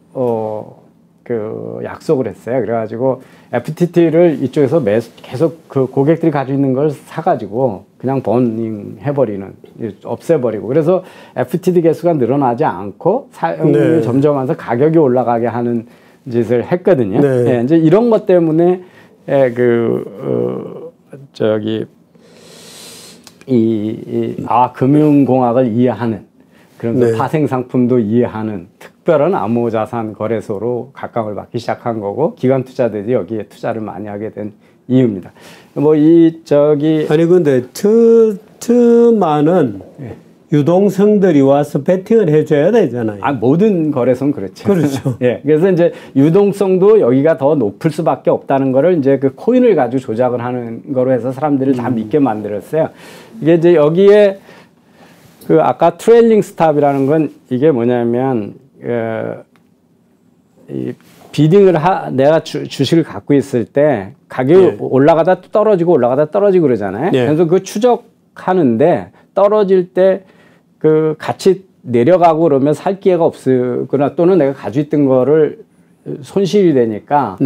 [SPEAKER 2] 약속을 했어요. 그래가지고 FTT를 이쪽에서 계속 그 고객들이 가지고 있는 걸 사가지고 그냥 버닝 해버리는, 없애버리고. 그래서 FTT 개수가 늘어나지 않고 사용률이 네. 점점 하면서 가격이 올라가게 하는 짓을 했거든요. 네. 네, 이제 이런 것 때문에 금융공학을 이해하는 그런 네. 파생 상품도 이해하는 특별한 암호자산 거래소로 각광을 받기 시작한 거고 기관 투자들이 여기에 투자를 많이 하게 된 이유입니다.
[SPEAKER 1] 아니 근데 저 많은 유동성들이 와서 베팅을 해줘야 되잖아요.
[SPEAKER 2] 모든 거래소는 그렇죠.
[SPEAKER 1] 그렇죠.
[SPEAKER 2] 예. 그래서 이제 유동성도 여기가 더 높을 수밖에 없다는 거를 이제 그 코인을 가지고 조작을 하는 거로 해서 사람들을 다 믿게 만들었어요. 이게 이제 여기에 그 아까 트레일링 스탑이라는 건 이게 뭐냐면 이 비딩을 내가 주식을 갖고 있을 때 가격이 올라가다 떨어지고 올라가다 떨어지고 그러잖아요. 그래서 그 추적하는데 떨어질 때 그 같이 내려가고 그러면 살 기회가 없거나 또는 내가 가지고 있던 거를 손실이 되니까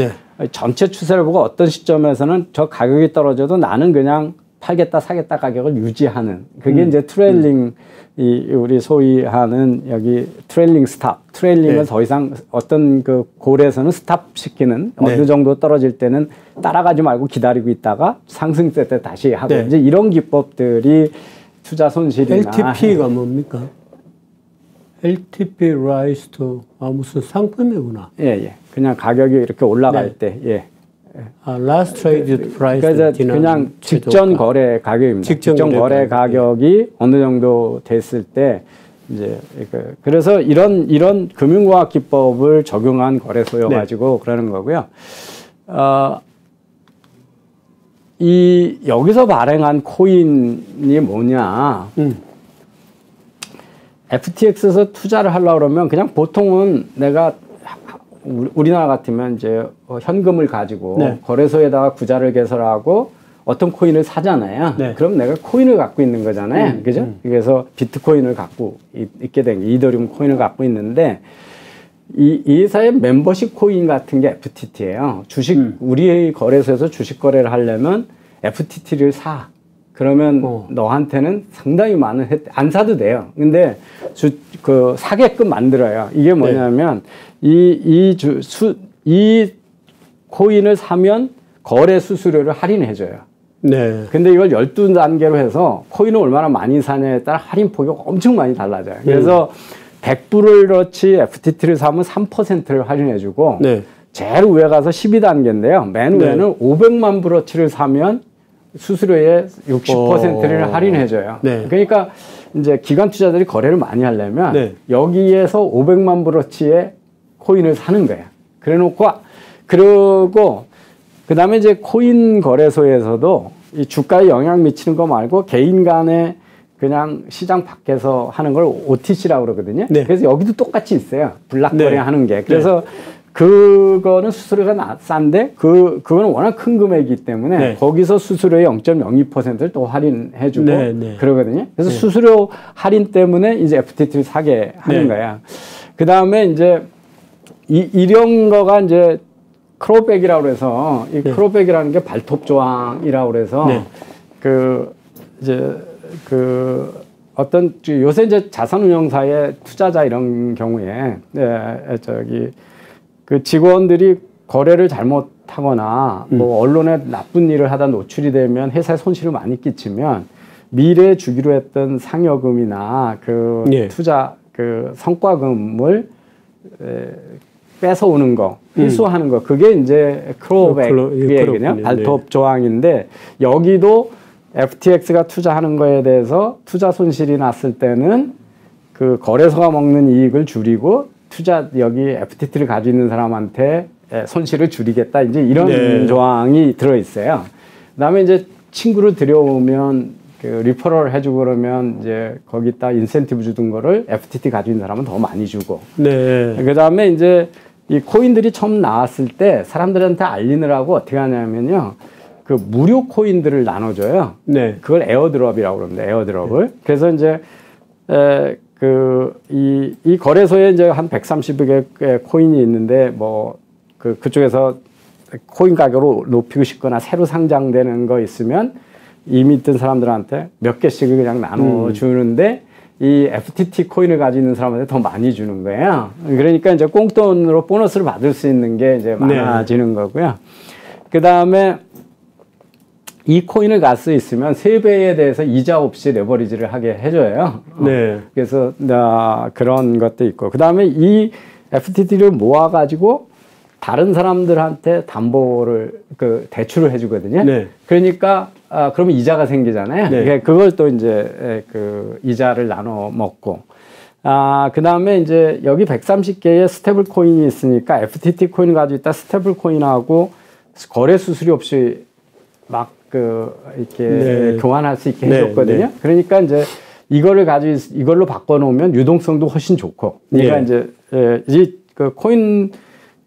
[SPEAKER 2] 전체 추세를 보고 어떤 시점에서는 저 가격이 떨어져도 나는 그냥 팔겠다 사겠다 가격을 유지하는 그게 이제 트레일링 우리 소위 하는 여기 트레일링 스탑. 트레일링은 더 이상 어떤 그 골에서는 스탑 시키는 어느 정도 떨어질 때는 따라가지 말고 기다리고 있다가 상승세 때 다시 하고 이제 이런 기법들이 투자 손실이나
[SPEAKER 1] LTP가 뭡니까? LTP rise to 무슨 상품이구나.
[SPEAKER 2] 예. 그냥 가격이 이렇게 올라갈 때
[SPEAKER 1] last traded price.
[SPEAKER 2] 그래서 그냥 직전 거래 가격입니다. 직전 거래 가격이 어느 정도 됐을 때 이제 그래서 이런 금융공학 기법을 적용한 거래소여 가지고 그러는 거고요. 이 여기서 발행한 코인이 뭐냐? FTX에서 투자를 하려고 그러면 그냥 보통은 내가 우리나라 같으면 이제 현금을 가지고 거래소에다가 구자를 개설하고 어떤 코인을 사잖아요. 그럼 내가 코인을 갖고 있는 거잖아요. 그죠? 그래서 비트코인을 갖고 있게 된 게 이더리움 코인을 갖고 있는데 이 회사의 멤버십 코인 같은 게 FTT예요. 우리의 거래소에서 주식 거래를 하려면 FTT를 사. 그러면 너한테는 상당히 많은 안 사도 돼요. 근데 사게끔 만들어요. 이게 뭐냐면 이 코인을 사면 거래 수수료를 할인해줘요. 근데 이걸 12단계로 해서 코인을 얼마나 많이 사냐에 따라 할인폭이 엄청 많이 달라져요. 그래서 100불어치 FTT를 사면 3%를 할인해주고 제일 위에 가서 12단계인데요. 맨 위에는 500만 불어치를 사면 수수료의 60%를 할인해줘요. 그러니까 이제 기관 투자들이 거래를 많이 하려면 여기에서 500만 불어치의 코인을 사는 거예요. 그러고 그다음에 이제 코인 거래소에서도 이 주가에 영향 미치는 거 말고 개인 간에 그냥 시장 밖에서 하는 걸 OTC라고 그러거든요. 그래서 여기도 똑같이 있어요. 블락 거래 하는 게. 그래서 그거는 수수료가 싼데 그거는 워낙 큰 금액이기 때문에 거기서 수수료의 0.02%를 또 할인해주고 그러거든요. 그래서 수수료 할인 때문에 이제 FTT를 사게 하는 거야. 그 다음에 이제 이런 거가 이제 크로백이라고 해서 이 크로백이라는 게 발톱 조항이라고 그래서 어떤 요새 이제 자산운용사의 투자자 이런 경우에 그 직원들이 거래를 잘못하거나 뭐 언론에 나쁜 일을 하다 노출이 되면 회사에 손실을 많이 끼치면 미래에 주기로 했던 상여금이나 투자 성과금을 뺏어오는 거, 회수하는 거, 그게 이제 크로백이거든요. 발톱 조항인데 여기도 FTX가 투자하는 거에 대해서 투자 손실이 났을 때는 그 거래소가 먹는 이익을 줄이고 여기 FTT를 가지고 있는 사람한테 손실을 줄이겠다. 이제 이런 조항이 들어있어요. 그 다음에 이제 친구를 들여오면 리퍼럴 해주고 그러면 이제 거기다 인센티브 주던 거를 FTT 가지고 있는 사람은 더 많이 주고. 그 다음에 이제 이 코인들이 처음 나왔을 때 사람들한테 알리느라고 어떻게 하냐면요. 그 무료 코인들을 나눠줘요. 그걸 에어드롭이라고 그럽니다. 에어드롭을. 그래서 이제 이 거래소에 이제 한 130개 코인이 있는데 그쪽에서 코인 가격을 높이고 싶거나 새로 상장되는 거 있으면 이미 있던 사람들한테 몇 개씩을 그냥 나눠주는데 이 FTT 코인을 가지고 있는 사람한테 더 많이 주는 거예요. 그러니까 이제 꽁돈으로 보너스를 받을 수 있는 게 이제 많아지는 거고요. 그 다음에 이 코인을 갖고 있으면 3배에 대해서 이자 없이 레버리지를 하게 해줘요. 그래서 그런 것도 있고. 그 다음에 이 FTT를 모아가지고 다른 사람들한테 담보를 그 대출을 해주거든요.
[SPEAKER 1] 네.
[SPEAKER 2] 그러니까 그러면 이자가 생기잖아요.
[SPEAKER 1] 네.
[SPEAKER 2] 그걸 또 이제 그 이자를 나눠 먹고. 그 다음에 이제 여기 130개의 스테이블 코인이 있으니까 FTT 코인 가지고 있다 스테이블 코인하고 거래 수수료 없이 막 이렇게
[SPEAKER 1] 네.
[SPEAKER 2] 교환할 수 있게
[SPEAKER 1] 네.
[SPEAKER 2] 해줬거든요.
[SPEAKER 1] 네.
[SPEAKER 2] 그러니까 이제 이걸로 바꿔놓으면 유동성도 훨씬 좋고. 그러니까
[SPEAKER 1] 네.
[SPEAKER 2] 이제 그 코인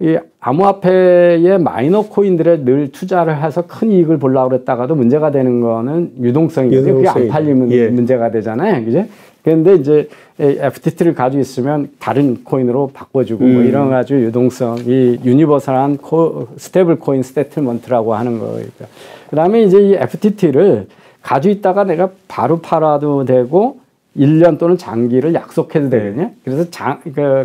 [SPEAKER 2] 이 암호화폐의 마이너 코인들에 늘 투자를 해서 큰 이익을 보려고 그랬다가도 문제가 되는 거는 유동성이거든요. 그게 안 팔리면
[SPEAKER 1] 예.
[SPEAKER 2] 문제가 되잖아요. 그죠? 그런데 이제 FTT를 가지고 있으면 다른 코인으로 바꿔주고 뭐 이런 가지고 유동성, 이 유니버설한 스테이블 코인 세틀먼트라고 하는 거예요. 그 다음에 이제 이 FTT를 가지고 있다가 내가 바로 팔아도 되고 1년 또는 장기를 약속해도 되거든요. 그래서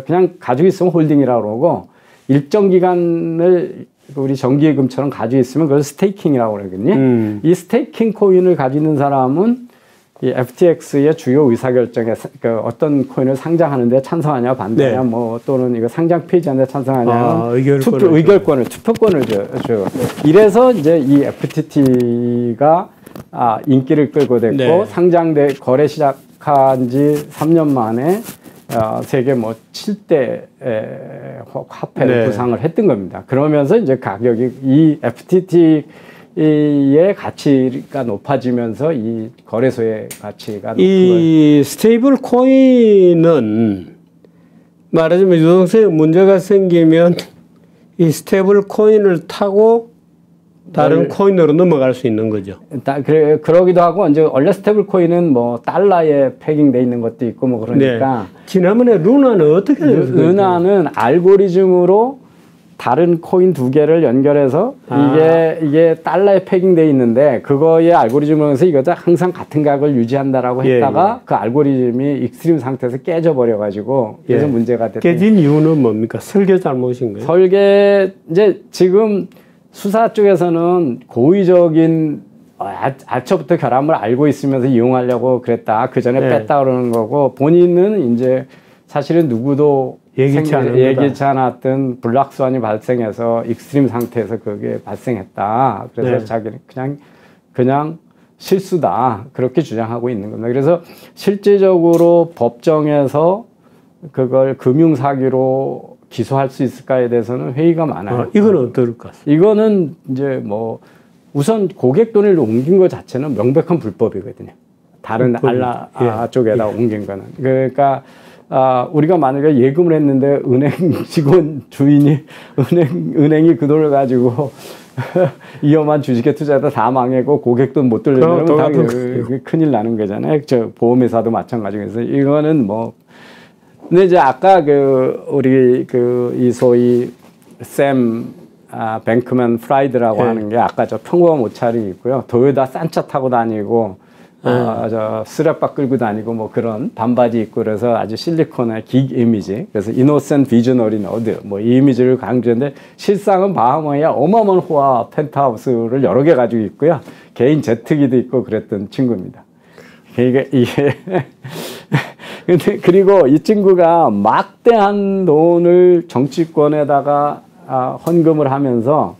[SPEAKER 2] 그냥 가지고 있으면 홀딩이라고 그러고 일정 기간을 우리 정기예금처럼 가지고 있으면 그걸 스테이킹이라고 그러거든요. 이 스테이킹 코인을 가지고 있는 사람은 이 FTX의 주요 의사결정에 어떤 코인을 상장하는데 찬성하냐 반대하냐
[SPEAKER 1] 네.
[SPEAKER 2] 뭐 또는 이거 상장 폐지하는데 찬성하냐
[SPEAKER 1] 의결권을
[SPEAKER 2] 투표권을 줘요. 이래서 이제 이 FTT가 인기를 끌고 됐고
[SPEAKER 1] 네.
[SPEAKER 2] 거래 시작한 지 3년 만에 세계 뭐 7대 화폐를
[SPEAKER 1] 네.
[SPEAKER 2] 부상을 했던 겁니다. 그러면서 이제 가격이 이 FTT의 가치가 높아지면서 이 거래소의 가치가 높은
[SPEAKER 1] 이 스테이블 코인은 말하자면 유동성에 문제가 생기면 이 스테이블 코인을 타고 다른 코인으로 넘어갈 수 있는 거죠.
[SPEAKER 2] 그러기도 하고 이제 원래 스테이블 코인은 뭐 달러에 패깅돼 있는 것도 있고 뭐 그러니까.
[SPEAKER 1] 네. 지난번에 루나는 어떻게 됐어요?
[SPEAKER 2] 루나는 알고리즘으로 다른 코인 두 개를 연결해서 이게 달러에 패깅돼 있는데 그거의 알고리즘으로 해서 이거가 항상 같은 가격을 유지한다라고 했다가
[SPEAKER 1] 예.
[SPEAKER 2] 그 알고리즘이 익스트림 상태에서 깨져버려 가지고 그래서 문제가 됐다.
[SPEAKER 1] 깨진 이유는 뭡니까? 설계 잘못인 거예요?
[SPEAKER 2] 이제 지금 수사 쪽에서는 고의적인 애초부터 결함을 알고 있으면서 이용하려고 그랬다. 그 전에 뺐다 그러는 거고 본인은 이제 사실은 누구도 예기치 않았던 블락스완이 발생해서 익스트림 상태에서 그게 발생했다. 그래서 자기는 그냥 실수다. 그렇게 주장하고 있는 겁니다. 그래서 실질적으로 법정에서 그걸 금융사기로 기소할 수 있을까에 대해서는 회의가 많아요.
[SPEAKER 1] 이건 어떨 것 같습니다.
[SPEAKER 2] 이거는 이제 뭐 우선 고객 돈을 옮긴 것 자체는 명백한 불법이거든요. 다른 알라 쪽에다 옮긴 거는. 그러니까 우리가 만약에 예금을 했는데 은행 직원 주인이 은행이 그 돈을 가지고 위험한 주식에 투자해서 다 망하고 고객 돈 못 돌려주면 다 큰일 나는 거잖아요. 보험회사도 마찬가지고 해서 이거는 뭐 근데 이제 아까 우리 이 소위 샘 뱅크맨 프라이드라고 하는 게 아까 저 평범한 옷차림이 있고요. 도요타 싼 차 타고 다니고 저 스랩바 끌고 다니고 뭐 그런 반바지 입고 그래서 아주 실리콘의 긱 이미지. 그래서 이노센트 비저너리 너드 뭐 이 이미지를 강조했는데 실상은 바하마의 어마어마한 호화 펜트하우스를 여러 개 가지고 있고요. 개인 제트기도 있고 그랬던 친구입니다. 그러니까 이게 근데 그리고 이 친구가 막대한 돈을 정치권에다가 헌금을 하면서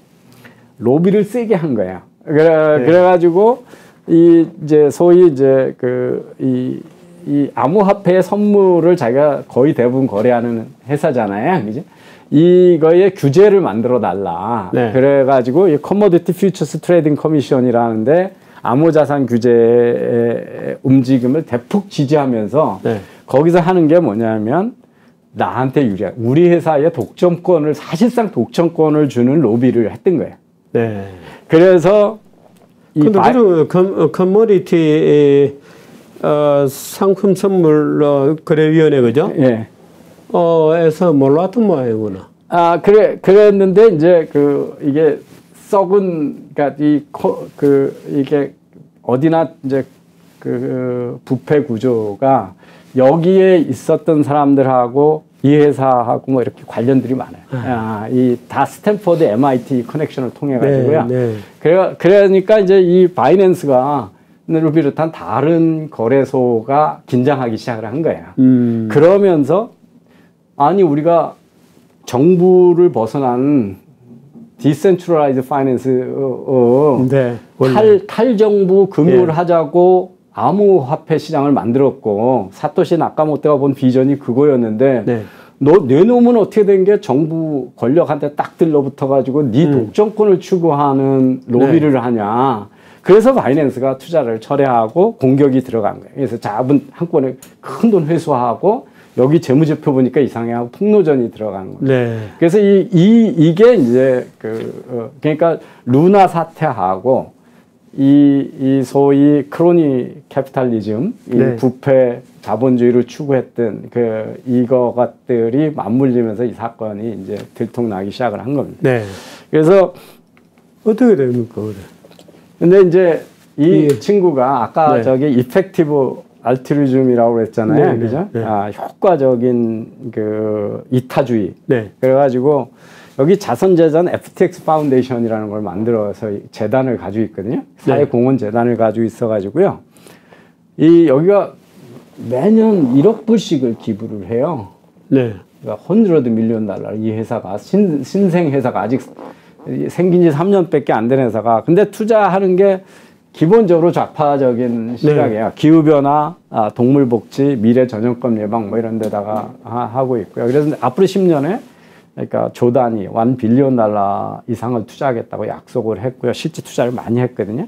[SPEAKER 2] 로비를 세게 한 거예요. 그래가지고 이제 소위 이제 이 암호화폐의 선물을 자기가 거의 대부분 거래하는 회사잖아요, 그지? 이거에 규제를 만들어 달라.
[SPEAKER 1] 네.
[SPEAKER 2] 그래가지고 이 커머디티 퓨처스 트레이딩 커미션이라는데 암호자산 규제의 움직임을 대폭 지지하면서 거기서 하는 게 뭐냐면 나한테 유리한 우리 회사의 독점권을 사실상 독점권을 주는 로비를 했던 거예요.
[SPEAKER 1] 네.
[SPEAKER 2] 그래서
[SPEAKER 1] 근데 커머디티 상품 선물 거래위원회 그죠?
[SPEAKER 2] 예.
[SPEAKER 1] 에서 몰랐던 모양이구나.
[SPEAKER 2] 그랬는데 이제 이게 썩은 그러니까 이게 어디나 이제 부패 구조가 여기에 있었던 사람들하고 이 회사하고 뭐 이렇게 관련들이 많아요. 이 다 스탠퍼드 MIT 커넥션을 통해 가지고요. 그러니까 이제 이 바이낸스가 를 비롯한 다른 거래소가 긴장하기 시작을 한 거예요. 그러면서 아니 우리가 정부를 벗어난 디센트럴라이즈 파이낸스
[SPEAKER 1] 네.
[SPEAKER 2] 탈정부 금융을 하자고 암호화폐 시장을 만들었고 사토시 나카모토가 본 비전이 그거였는데 내 놈은 어떻게 된 게 정부 권력한테 딱 들러붙어 가지고 네 독점권을 추구하는 로비를 하냐. 그래서 바이낸스가 투자를 철회하고 공격이 들어간 거예요. 그래서 잡은 한 건에 큰 돈 회수하고 여기 재무제표 보니까 이상해 하고 폭로전이 들어간 거예요. 그래서 이게 이제 그러니까 루나 사태하고 이 소위 크로니 캐피탈리즘, 이 부패 자본주의를 추구했던 이거 것들이 맞물리면서 이 사건이 이제 들통나기 시작을 한 겁니다. 그래서
[SPEAKER 1] 어떻게 됩니까, 그래?
[SPEAKER 2] 근데 이제 이 친구가 아까 저기 이펙티브 알트루즘이라고 그랬잖아요. 그죠? 효과적인 이타주의. 그래가지고 여기 자선재단 FTX 파운데이션이라는 걸 만들어서 재단을 가지고 있거든요. 사회공헌 재단을 가지고 있어가지고요. 여기가 매년 1억 불씩을 기부를 해요. 그러니까 $100 밀리언 이 회사가 신생 회사가 아직 생긴 지 3년밖에 안 된 회사가. 근데 투자하는 게 기본적으로 좌파적인 시각이에요. 기후변화, 동물복지, 미래 전염병 예방 뭐 이런 데다가 하고 있고요. 그래서 앞으로 10년에 그러니까 조단위 $1 빌리언 이상을 투자하겠다고 약속을 했고요. 실제 투자를 많이 했거든요.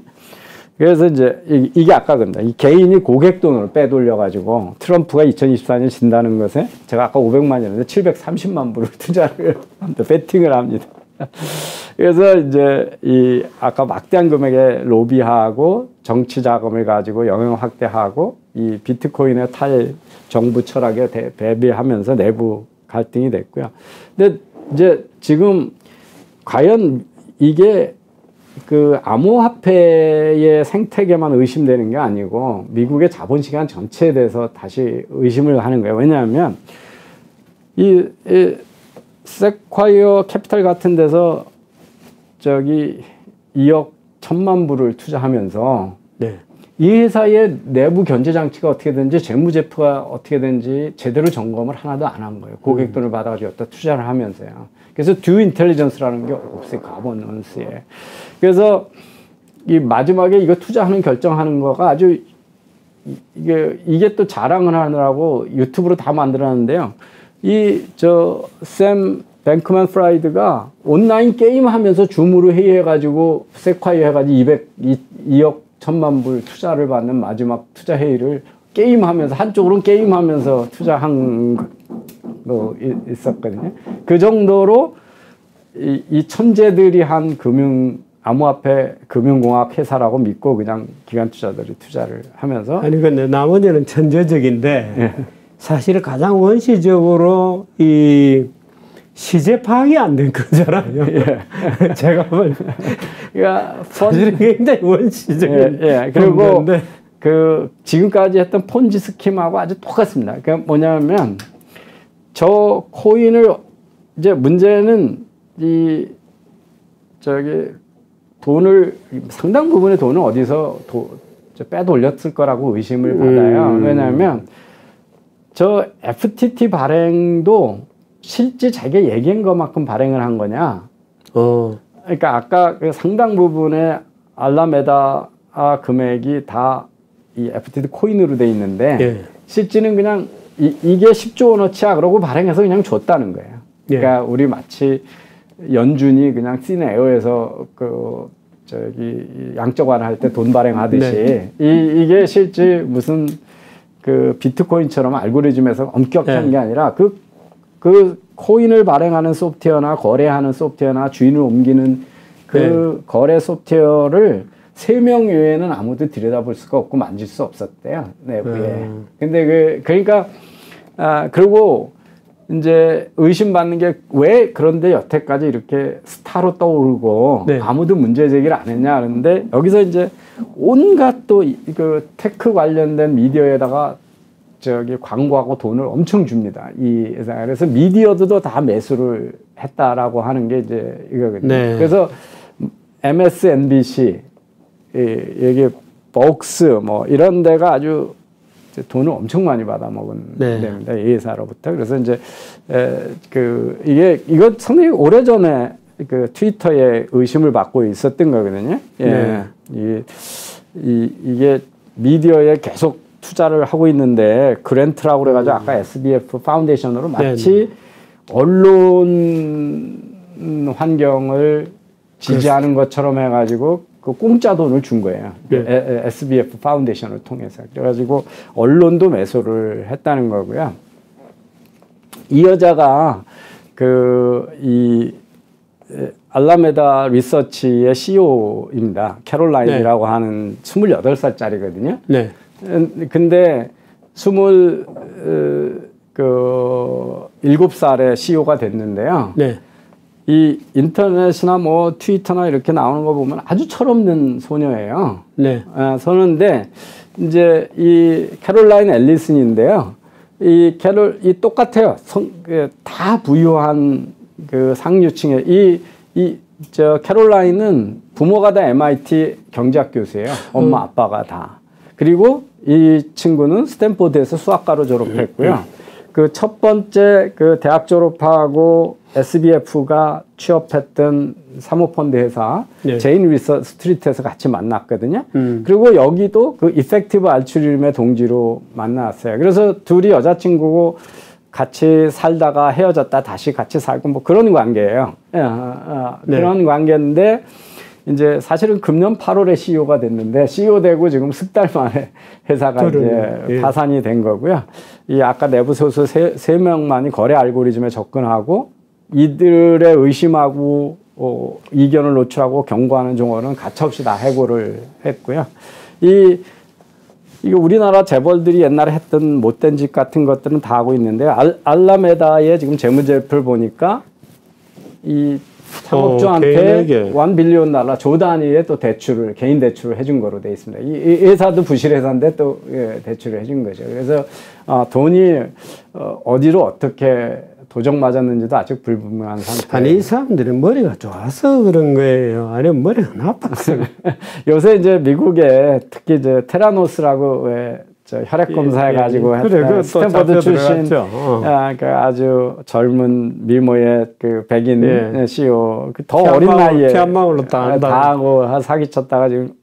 [SPEAKER 2] 그래서 이제 이게 아까 그런다. 이 개인이 고객 돈으로 빼돌려가지고 트럼프가 2024년 진다는 것에 제가 아까 500만이었는데 730만 불을 투자를 합니다. 베팅을 합니다. 그래서 이제 아까 막대한 금액의 로비하고 정치 자금을 가지고 영향 확대하고 이 비트코인의 탈정부 철학에 대비하면서 내부 갈등이 됐고요. 근데 이제 지금 과연 이게 암호화폐의 생태계만 의심되는 게 아니고 미국의 자본시장 전체에 대해서 다시 의심을 하는 거예요. 왜냐하면 이 세콰이어 캐피탈 같은 데서 저기 2억 1천만 불을 투자하면서 이 회사의 내부 견제 장치가 어떻게 되는지 재무제표가 어떻게 되는지 제대로 점검을 하나도 안 한 거예요. 고객 돈을 받아가지고 여기다 투자를 하면서요. 그래서 듀 인텔리전스라는 게 없어요. 가버넌스에. 그래서 이 마지막에 이거 투자하는 결정하는 거가 아주 이게 또 자랑을 하느라고 유튜브로 다 만들었는데요. 샘 뱅크맨 프라이드가 온라인 게임 하면서 줌으로 회의해가지고 세콰이어 해가지고 2억 1천만 불 투자를 받는 마지막 투자 회의를 게임하면서 한쪽으로는 게임하면서 투자한 거 있었거든요. 그 정도로 이 천재들이 한 암호화폐 금융공학 회사라고 믿고 그냥 기관 투자들이 투자를 하면서
[SPEAKER 1] 아니 근데 나머지는 천재적인데 사실 가장 원시적으로 이 시제 파악이 안 된 거잖아요. 제가 그러니까 사실은 굉장히 원시적인
[SPEAKER 2] 그리고 지금까지 했던 폰지 스킴하고 아주 똑같습니다. 그러니까 뭐냐면 저 코인을 이제 문제는 돈을 상당 부분의 돈을 어디서 빼돌렸을 거라고 의심을 받아요. 왜냐하면 저 FTT 발행도 실제 자기가 얘기한 것만큼 발행을 한 거냐? 그러니까 아까 상당 부분의 알라메다 금액이 다 이 FTT 코인으로 돼 있는데 실제는 그냥 이게 10조 원어치야 그러고 발행해서 그냥 줬다는 거예요. 그러니까 우리 마치 연준이 그냥 시내에어에서 양적완 할 때 돈 발행하듯이 이게 실제 무슨 비트코인처럼 알고리즘에서 엄격한 게 아니라 그 코인을 발행하는 소프트웨어나 거래하는 소프트웨어나 주인을 옮기는 거래 소프트웨어를 3명 외에는 아무도 들여다볼 수가 없고 만질 수 없었대요, 내부에. 근데 그러니까, 그리고 이제 의심받는 게 왜 그런데 여태까지 이렇게 스타로 떠오르고 아무도 문제 제기를 안 했냐 하는데 여기서 이제 온갖 또 테크 관련된 미디어에다가 광고하고 돈을 엄청 줍니다. 그래서 미디어도 다 매수를 했다라고 하는 게 이제 이거거든요. 그래서 MSNBC, 여기 복스 뭐 이런 데가 아주 돈을 엄청 많이 받아먹은 데입니다. 이 회사로부터. 그래서 이제 이거 상당히 오래전에 그 트위터에 의심을 받고 있었던 거거든요. 예. 이게 미디어에 계속 투자를 하고 있는데 그랜트라고 그래가지고 아까 SBF 파운데이션으로 마치 언론 환경을 지지하는 것처럼 해가지고 그 공짜 돈을 준 거예요. SBF 파운데이션을 통해서. 그래가지고 언론도 매수를 했다는 거고요. 이 여자가 알라메다 리서치의 CEO입니다. 캐롤라인이라고 하는 28살짜리거든요. 네. 근데 27살에 CEO가 됐는데요. 네. 이 인터넷이나 뭐 트위터나 이렇게 나오는 거 보면 아주 철없는 소녀예요. 네. 소녀인데 이제 이 캐롤라인 앨리슨인데요. 이 똑같아요. 다 부유한 그 상류층의 저 캐롤라인은 부모가 다 MIT 경제학 교수예요. 엄마 아빠가 다. 그리고 이 친구는 스탠포드에서 수학과로 졸업했고요. 그 첫 번째 그 대학 졸업하고 SBF가 취업했던 사모펀드 회사 제인 리서 스트리트에서 같이 만났거든요. 그리고 여기도 그 이펙티브 알츠리즘의 동지로 만났어요. 그래서 둘이 여자친구고 같이 살다가 헤어졌다 다시 같이 살고 뭐 그런 관계예요. 그런 관계인데 이제 사실은 금년 8월에 CEO가 됐는데 CEO 되고 지금 석 달 만에 회사가 이제 파산이 된 거고요. 이 아까 내부 소수 세 명만이 거래 알고리즘에 접근하고 이들의 의심하고 이견을 노출하고 경고하는 종어는 가차없이 다 해고를 했고요. 이거 우리나라 재벌들이 옛날에 했던 못된 짓 같은 것들은 다 하고 있는데 알라메다의 지금 재무제표를 보니까 이 창업주한테 $1 빌리언 조 단위의 또 대출을 개인 대출을 해준 거로 돼 있습니다. 이 회사도 부실 회사인데 또 대출을 해준 거죠. 그래서 돈이 어디로 어떻게 도적 맞았는지도 아직 불분명한 상태.
[SPEAKER 1] 아니 이 사람들은 머리가 좋아서 그런 거예요. 아니면 머리가 나빠서.
[SPEAKER 2] 요새 이제 미국에 특히 이제 테라노스라고 왜 저 혈액 검사해가지고 했던 스탠퍼드 출신 그 아주 젊은 미모의 그 백인 CEO 더 어린 나이에
[SPEAKER 1] 피한방울로 다
[SPEAKER 2] 하고 사기쳤다가 지금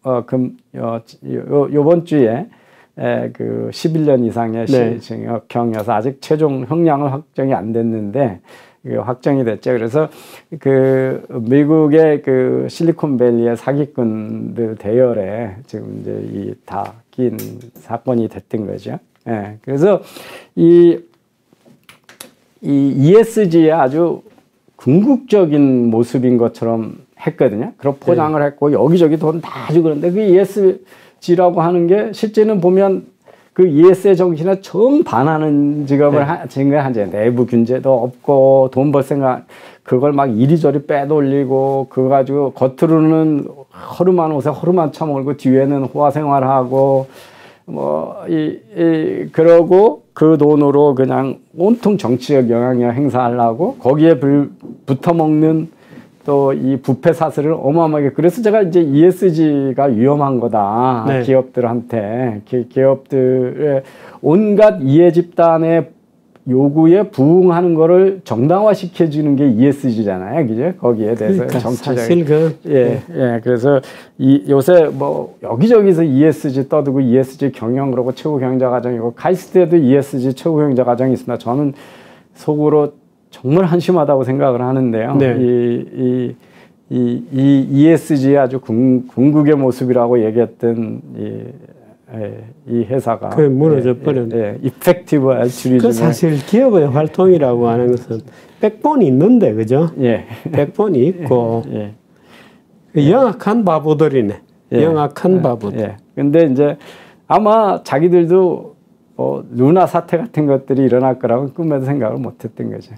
[SPEAKER 2] 요번 주에 그 11년 이상의 징역형이어서 아직 최종 형량은 확정이 안 됐는데 확정이 됐죠. 그래서 그 미국의 그 실리콘밸리의 사기꾼들 대열에 지금 이제 다 낀 사건이 됐던 거죠. 그래서 이 ESG의 아주 궁극적인 모습인 것처럼 했거든요. 그런 포장을 했고 여기저기 돈 다 주고 그런데 그 ESG라고 하는 게 실제는 보면 그 ES의 정신에 정반하는 직업을 증거한 내부 균제도 없고 돈 벌 생각 그걸 막 이리저리 빼돌리고 그거 가지고 겉으로는 허름한 옷에 허름한 처먹고 뒤에는 호화 생활하고 그러고 그 돈으로 그냥 온통 정치적 영향력 행사하려고 거기에 붙어먹는 또 이 부패 사슬을 어마어마하게 그래서 제가 이제 ESG가 위험한 거다. 기업들한테 기업들의 온갖 이해 집단의 요구에 부응하는 거를 정당화 시켜주는 게 ESG잖아요, 그죠? 거기에 대해서
[SPEAKER 1] 그러니까
[SPEAKER 2] 정치적인 그래서 요새 뭐 여기저기서 ESG 떠들고 ESG 경영 그러고 최고 경영자 과정이고 카이스트에도 ESG 최고 경영자 과정이 있습니다. 저는 속으로 정말 한심하다고 생각을 하는데요. 이 ESG의 아주 궁극의 모습이라고 얘기했던 이 회사가
[SPEAKER 1] 무너져 버렸네.
[SPEAKER 2] 이펙티브 알츠리즘.
[SPEAKER 1] 그 사실 기업의 활동이라고 하는 것은 백본이 있는데 그죠? 백본이 있고 영악한 바보들이네. 영악한 바보들.
[SPEAKER 2] 근데 이제 아마 자기들도 루나 사태 같은 것들이 일어날 거라고 꿈에도 생각을 못했던 거죠.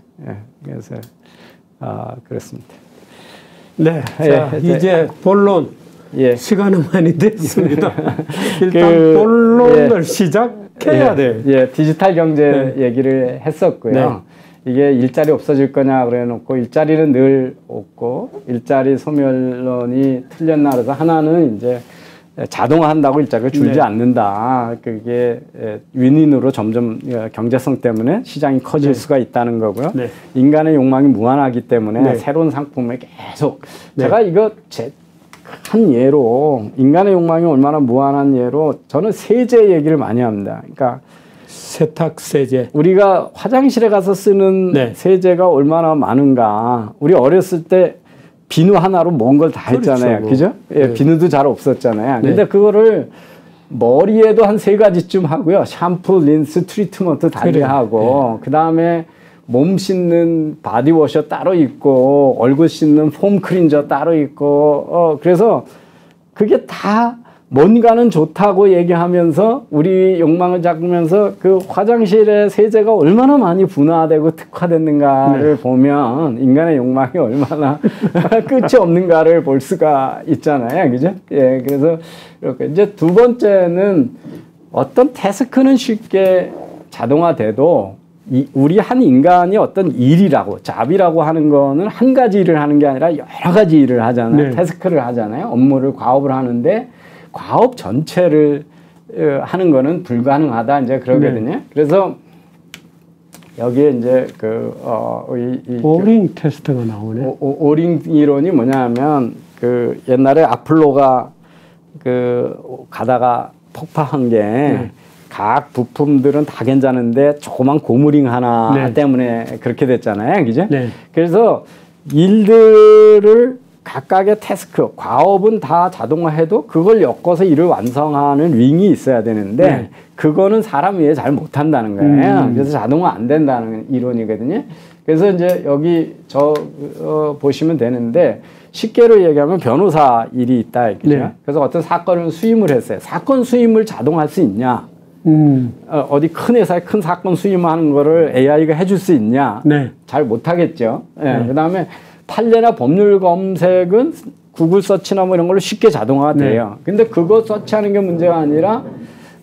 [SPEAKER 2] 그래서 그렇습니다.
[SPEAKER 1] 네, 자, 이제 본론 시간은 많이 됐습니다. 일단 본론을 시작해야 돼.
[SPEAKER 2] 디지털 경제 얘기를 했었고요. 이게 일자리 없어질 거냐 그래 놓고 일자리는 늘 없고 일자리 소멸론이 틀렸나 그래서 하나는 이제 자동화한다고 일자리가 줄지
[SPEAKER 1] 네.
[SPEAKER 2] 않는다. 그게 윈윈으로 점점 경제성 때문에 시장이 커질
[SPEAKER 1] 네.
[SPEAKER 2] 수가 있다는 거고요.
[SPEAKER 1] 네.
[SPEAKER 2] 인간의 욕망이 무한하기 때문에
[SPEAKER 1] 네.
[SPEAKER 2] 새로운 상품을 계속
[SPEAKER 1] 네.
[SPEAKER 2] 제가 이거 한 예로 인간의 욕망이 얼마나 무한한 예로 저는 세제 얘기를 많이 합니다. 그러니까
[SPEAKER 1] 세탁세제.
[SPEAKER 2] 우리가 화장실에 가서 쓰는
[SPEAKER 1] 네.
[SPEAKER 2] 세제가 얼마나 많은가. 우리 어렸을 때 비누 하나로 모든 걸 다
[SPEAKER 1] 그렇죠.
[SPEAKER 2] 했잖아요. 그죠? 예,
[SPEAKER 1] 네.
[SPEAKER 2] 비누도 잘 없었잖아요.
[SPEAKER 1] 네.
[SPEAKER 2] 근데 그거를 머리에도 한 3가지쯤 하고요. 샴푸, 린스, 트리트먼트 달리
[SPEAKER 1] 그래.
[SPEAKER 2] 하고 그 다음에 몸 씻는 바디워셔 따로 있고 얼굴 씻는 폼 클린저 따로 있고 그래서 그게 다 뭔가는 좋다고 얘기하면서 우리 욕망을 잡으면서 그 화장실의 세제가 얼마나 많이 분화되고 특화됐는가를
[SPEAKER 1] 네.
[SPEAKER 2] 보면 인간의 욕망이 얼마나 끝이 없는가를 볼 수가 있잖아요. 그죠? 예, 그래서 이렇게 이제 두 번째는 어떤 태스크는 쉽게 자동화돼도 우리 한 인간이 어떤 일이라고 잡이라고 하는 거는 한 가지 일을 하는 게 아니라 여러 가지 일을 하잖아요.
[SPEAKER 1] 네.
[SPEAKER 2] 태스크를 하잖아요. 업무를 과업을 하는데 과업 전체를 하는 거는 불가능하다 이제 그러거든요.
[SPEAKER 1] 네.
[SPEAKER 2] 그래서 여기에 이제
[SPEAKER 1] 오링 테스트가 나오네.
[SPEAKER 2] 오링 이론이 뭐냐면 그 옛날에 아폴로가 가다가 폭파한 게 각 부품들은 다 괜찮은데 조그만 고무링 하나
[SPEAKER 1] 네.
[SPEAKER 2] 때문에 그렇게 됐잖아요. 그죠?
[SPEAKER 1] 네.
[SPEAKER 2] 그래서 일들을 각각의 태스크, 과업은 다 자동화해도 그걸 엮어서 일을 완성하는 윙이 있어야 되는데
[SPEAKER 1] 네.
[SPEAKER 2] 그거는 사람 위에 잘 못한다는 거예요. 그래서 자동화 안 된다는 이론이거든요. 그래서 이제 여기 보시면 되는데 쉽게로 얘기하면 변호사 일이 있다. 그죠?
[SPEAKER 1] 네.
[SPEAKER 2] 그래서 어떤 사건을 수임을 했어요. 사건 수임을 자동화할 수 있냐? 어디 큰 회사에 큰 사건 수임하는 거를 AI가 해줄 수 있냐?
[SPEAKER 1] 네.
[SPEAKER 2] 잘 못하겠죠. 예.
[SPEAKER 1] 네.
[SPEAKER 2] 그다음에 판례나 법률 검색은 구글 서치나 뭐 이런 걸로 쉽게 자동화가 돼요. 근데 그거 서치하는 게 문제가 아니라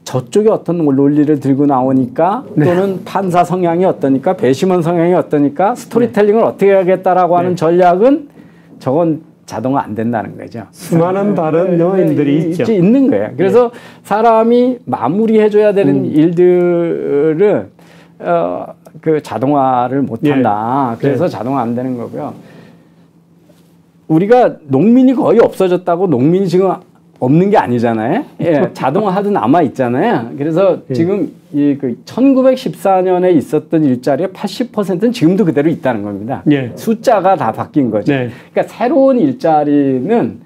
[SPEAKER 2] 저쪽에 어떤 논리를 들고 나오니까 또는 판사 성향이 어떠니까 배심원 성향이 어떠니까 스토리텔링을 어떻게 해야겠다라고 하는 전략은 저건 자동화 안 된다는 거죠.
[SPEAKER 1] 수많은 다른 요인들이 있죠.
[SPEAKER 2] 있는 거예요. 그래서 사람이 마무리해줘야 되는 일들은 그 자동화를 못한다. 그래서 자동화 안 되는 거고요. 우리가 농민이 거의 없어졌다고 농민이 지금 없는 게 아니잖아요. 예, 자동화하도 남아 있잖아요. 그래서 지금 이 1914년에 있었던 일자리의 80%는 지금도 그대로 있다는 겁니다.
[SPEAKER 1] 예.
[SPEAKER 2] 숫자가 다 바뀐 거죠.
[SPEAKER 1] 네.
[SPEAKER 2] 그러니까 새로운 일자리는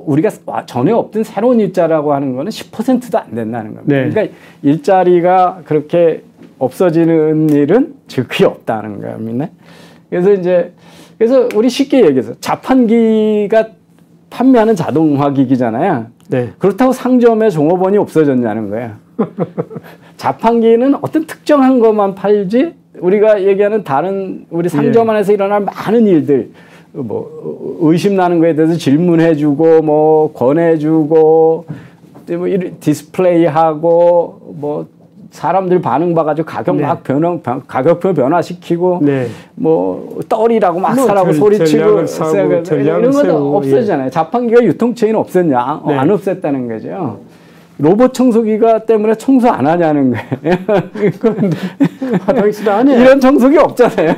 [SPEAKER 2] 우리가 전에 없던 새로운 일자리라고 하는 거는 10%도 안 된다는 겁니다.
[SPEAKER 1] 네.
[SPEAKER 2] 그러니까 일자리가 그렇게 없어지는 일은 즉시 없다는 겁니다. 그래서 우리 쉽게 얘기해서 자판기가 판매하는 자동화 기기잖아요.
[SPEAKER 1] 네.
[SPEAKER 2] 그렇다고 상점에 종업원이 없어졌냐는 거예요. 자판기는 어떤 특정한 것만 팔지 우리가 얘기하는 다른 우리 상점 안에서 일어날 많은 일들 뭐 의심 나는 거에 대해서 질문해주고 뭐 권해주고 뭐 디스플레이하고 뭐 사람들 반응 봐가지고 가격 막 가격표 변화시키고 뭐 떨이라고 막 사라고 소리치고 이런 건 없어지잖아요. 자판기가 유통체인 없었냐? 안 없앴다는 거죠. 로봇 청소기가 때문에 청소 안 하냐는 거예요.
[SPEAKER 1] 화장실 안에
[SPEAKER 2] 이런 청소기 없잖아요.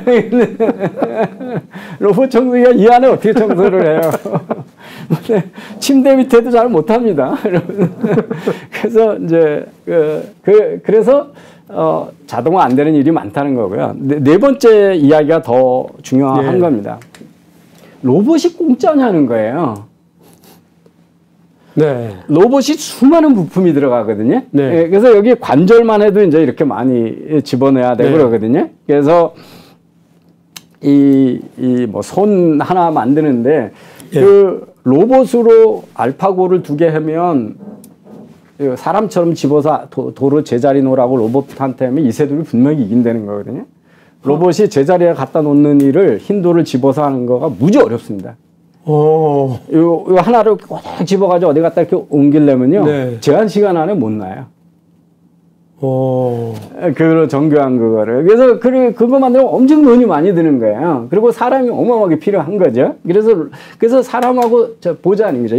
[SPEAKER 2] 로봇 청소기가 이 안에 어떻게 청소를 해요? 침대 밑에도 잘 못합니다. 그래서 이제 그래서 자동화 안 되는 일이 많다는 거고요. 네 번째 이야기가 더 중요한 겁니다. 로봇이 공짜냐는 거예요.
[SPEAKER 1] 네.
[SPEAKER 2] 로봇이 수많은 부품이 들어가거든요.
[SPEAKER 1] 네.
[SPEAKER 2] 그래서 여기 관절만 해도 이제 이렇게 많이 집어넣어야 되고 그러거든요. 그래서 뭐 손 하나 만드는데 그 로봇으로 알파고를 2개 하면 사람처럼 집어서 도로 제자리 놓으라고 로봇한테 하면 이세돌이 분명히 이긴다는 거거든요. 로봇이 제자리에 갖다 놓는 일을 흰 돌을 집어서 하는 거가 무지 어렵습니다. 요 하나를 꼭 집어가지고 어디 갖다 이렇게 옮기려면요. 제한 시간 안에 못 놔요. 그걸 정교한 그거를. 그래서 그거 만들면 엄청 돈이 많이 드는 거예요. 그리고 사람이 어마어마하게 필요한 거죠. 그래서 사람하고 보자는 거죠.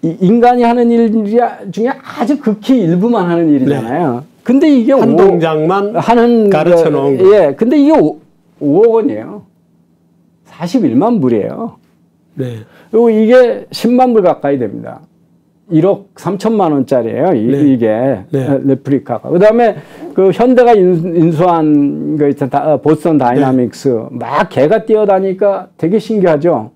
[SPEAKER 2] 인간이 하는 일 중에 아주 극히 일부만 하는 일이잖아요. 네. 근데 이게
[SPEAKER 1] 한 동작만 하는 가르쳐 놓은 거.
[SPEAKER 2] 예. 근데 이게 5억 원이에요. 41만 불이에요.
[SPEAKER 1] 네.
[SPEAKER 2] 그리고 이게 10만 불 가까이 됩니다. 1억 3천만 원짜리예요. 이게 레플리카가. 그다음에 그 현대가 인수한 그 보스턴 다이나믹스 막 개가 뛰어다니까 되게 신기하죠.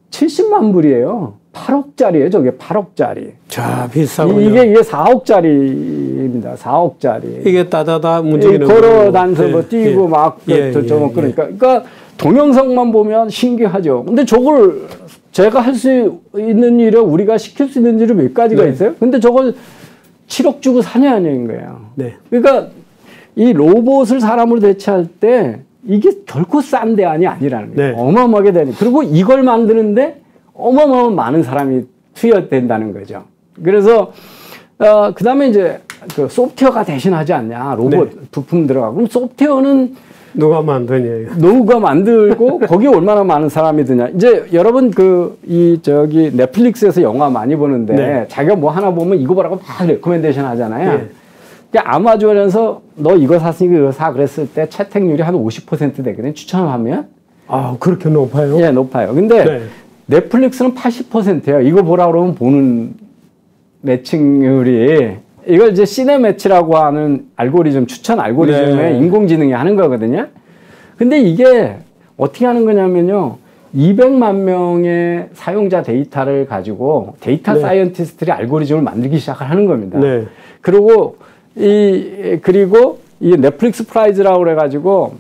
[SPEAKER 2] 70만 불이에요. 8억짜리예요. 저게 8억짜리.
[SPEAKER 1] 자, 비싸군요.
[SPEAKER 2] 이게 4억짜리입니다. 4억짜리.
[SPEAKER 1] 이게 따다다 움직이는
[SPEAKER 2] 걸어 다니면서 뭐 뛰고 막 그러니까 동영상만 보면 신기하죠. 근데 저걸 제가 할 수 있는 일을 우리가 시킬 수 있는 일이 몇 가지가 있어요. 근데 저걸 7억 주고 사냐 아닌 거예요.
[SPEAKER 1] 네.
[SPEAKER 2] 그러니까 이 로봇을 사람으로 대체할 때 이게 결코 싼 대안이 아니라는 거예요. 어마어마하게 되니. 그리고 이걸 만드는데 어마어마한 많은 사람이 투여된다는 거죠. 그래서 그 다음에 이제 그 소프트웨어가 대신하지 않냐. 로봇 부품 들어가고. 그럼 소프트웨어는
[SPEAKER 1] 누가 만드냐.
[SPEAKER 2] 누가 만들고 거기에 얼마나 많은 사람이 드냐. 이제 여러분 넷플릭스에서 영화 많이 보는데 자기가 뭐 하나 보면 이거 보라고 막 레코멘데이션 하잖아요. 그러니까 아마존에서 너 이거 샀으니까 이거 사 그랬을 때 채택률이 한 50% 되거든요. 추천을 하면.
[SPEAKER 1] 아, 그렇게 높아요?
[SPEAKER 2] 예, 높아요. 근데 넷플릭스는 80%예요. 이거 보라 그러면 보는 매칭률이. 이걸 이제 시네매치라고 하는 알고리즘, 추천 알고리즘에 인공지능이 하는 거거든요. 근데 이게 어떻게 하는 거냐면요. 200만 명의 사용자 데이터를 가지고 데이터 사이언티스트들이 알고리즘을 만들기 시작을 하는 겁니다. 그리고 이 넷플릭스 프라이즈라고 그래가지고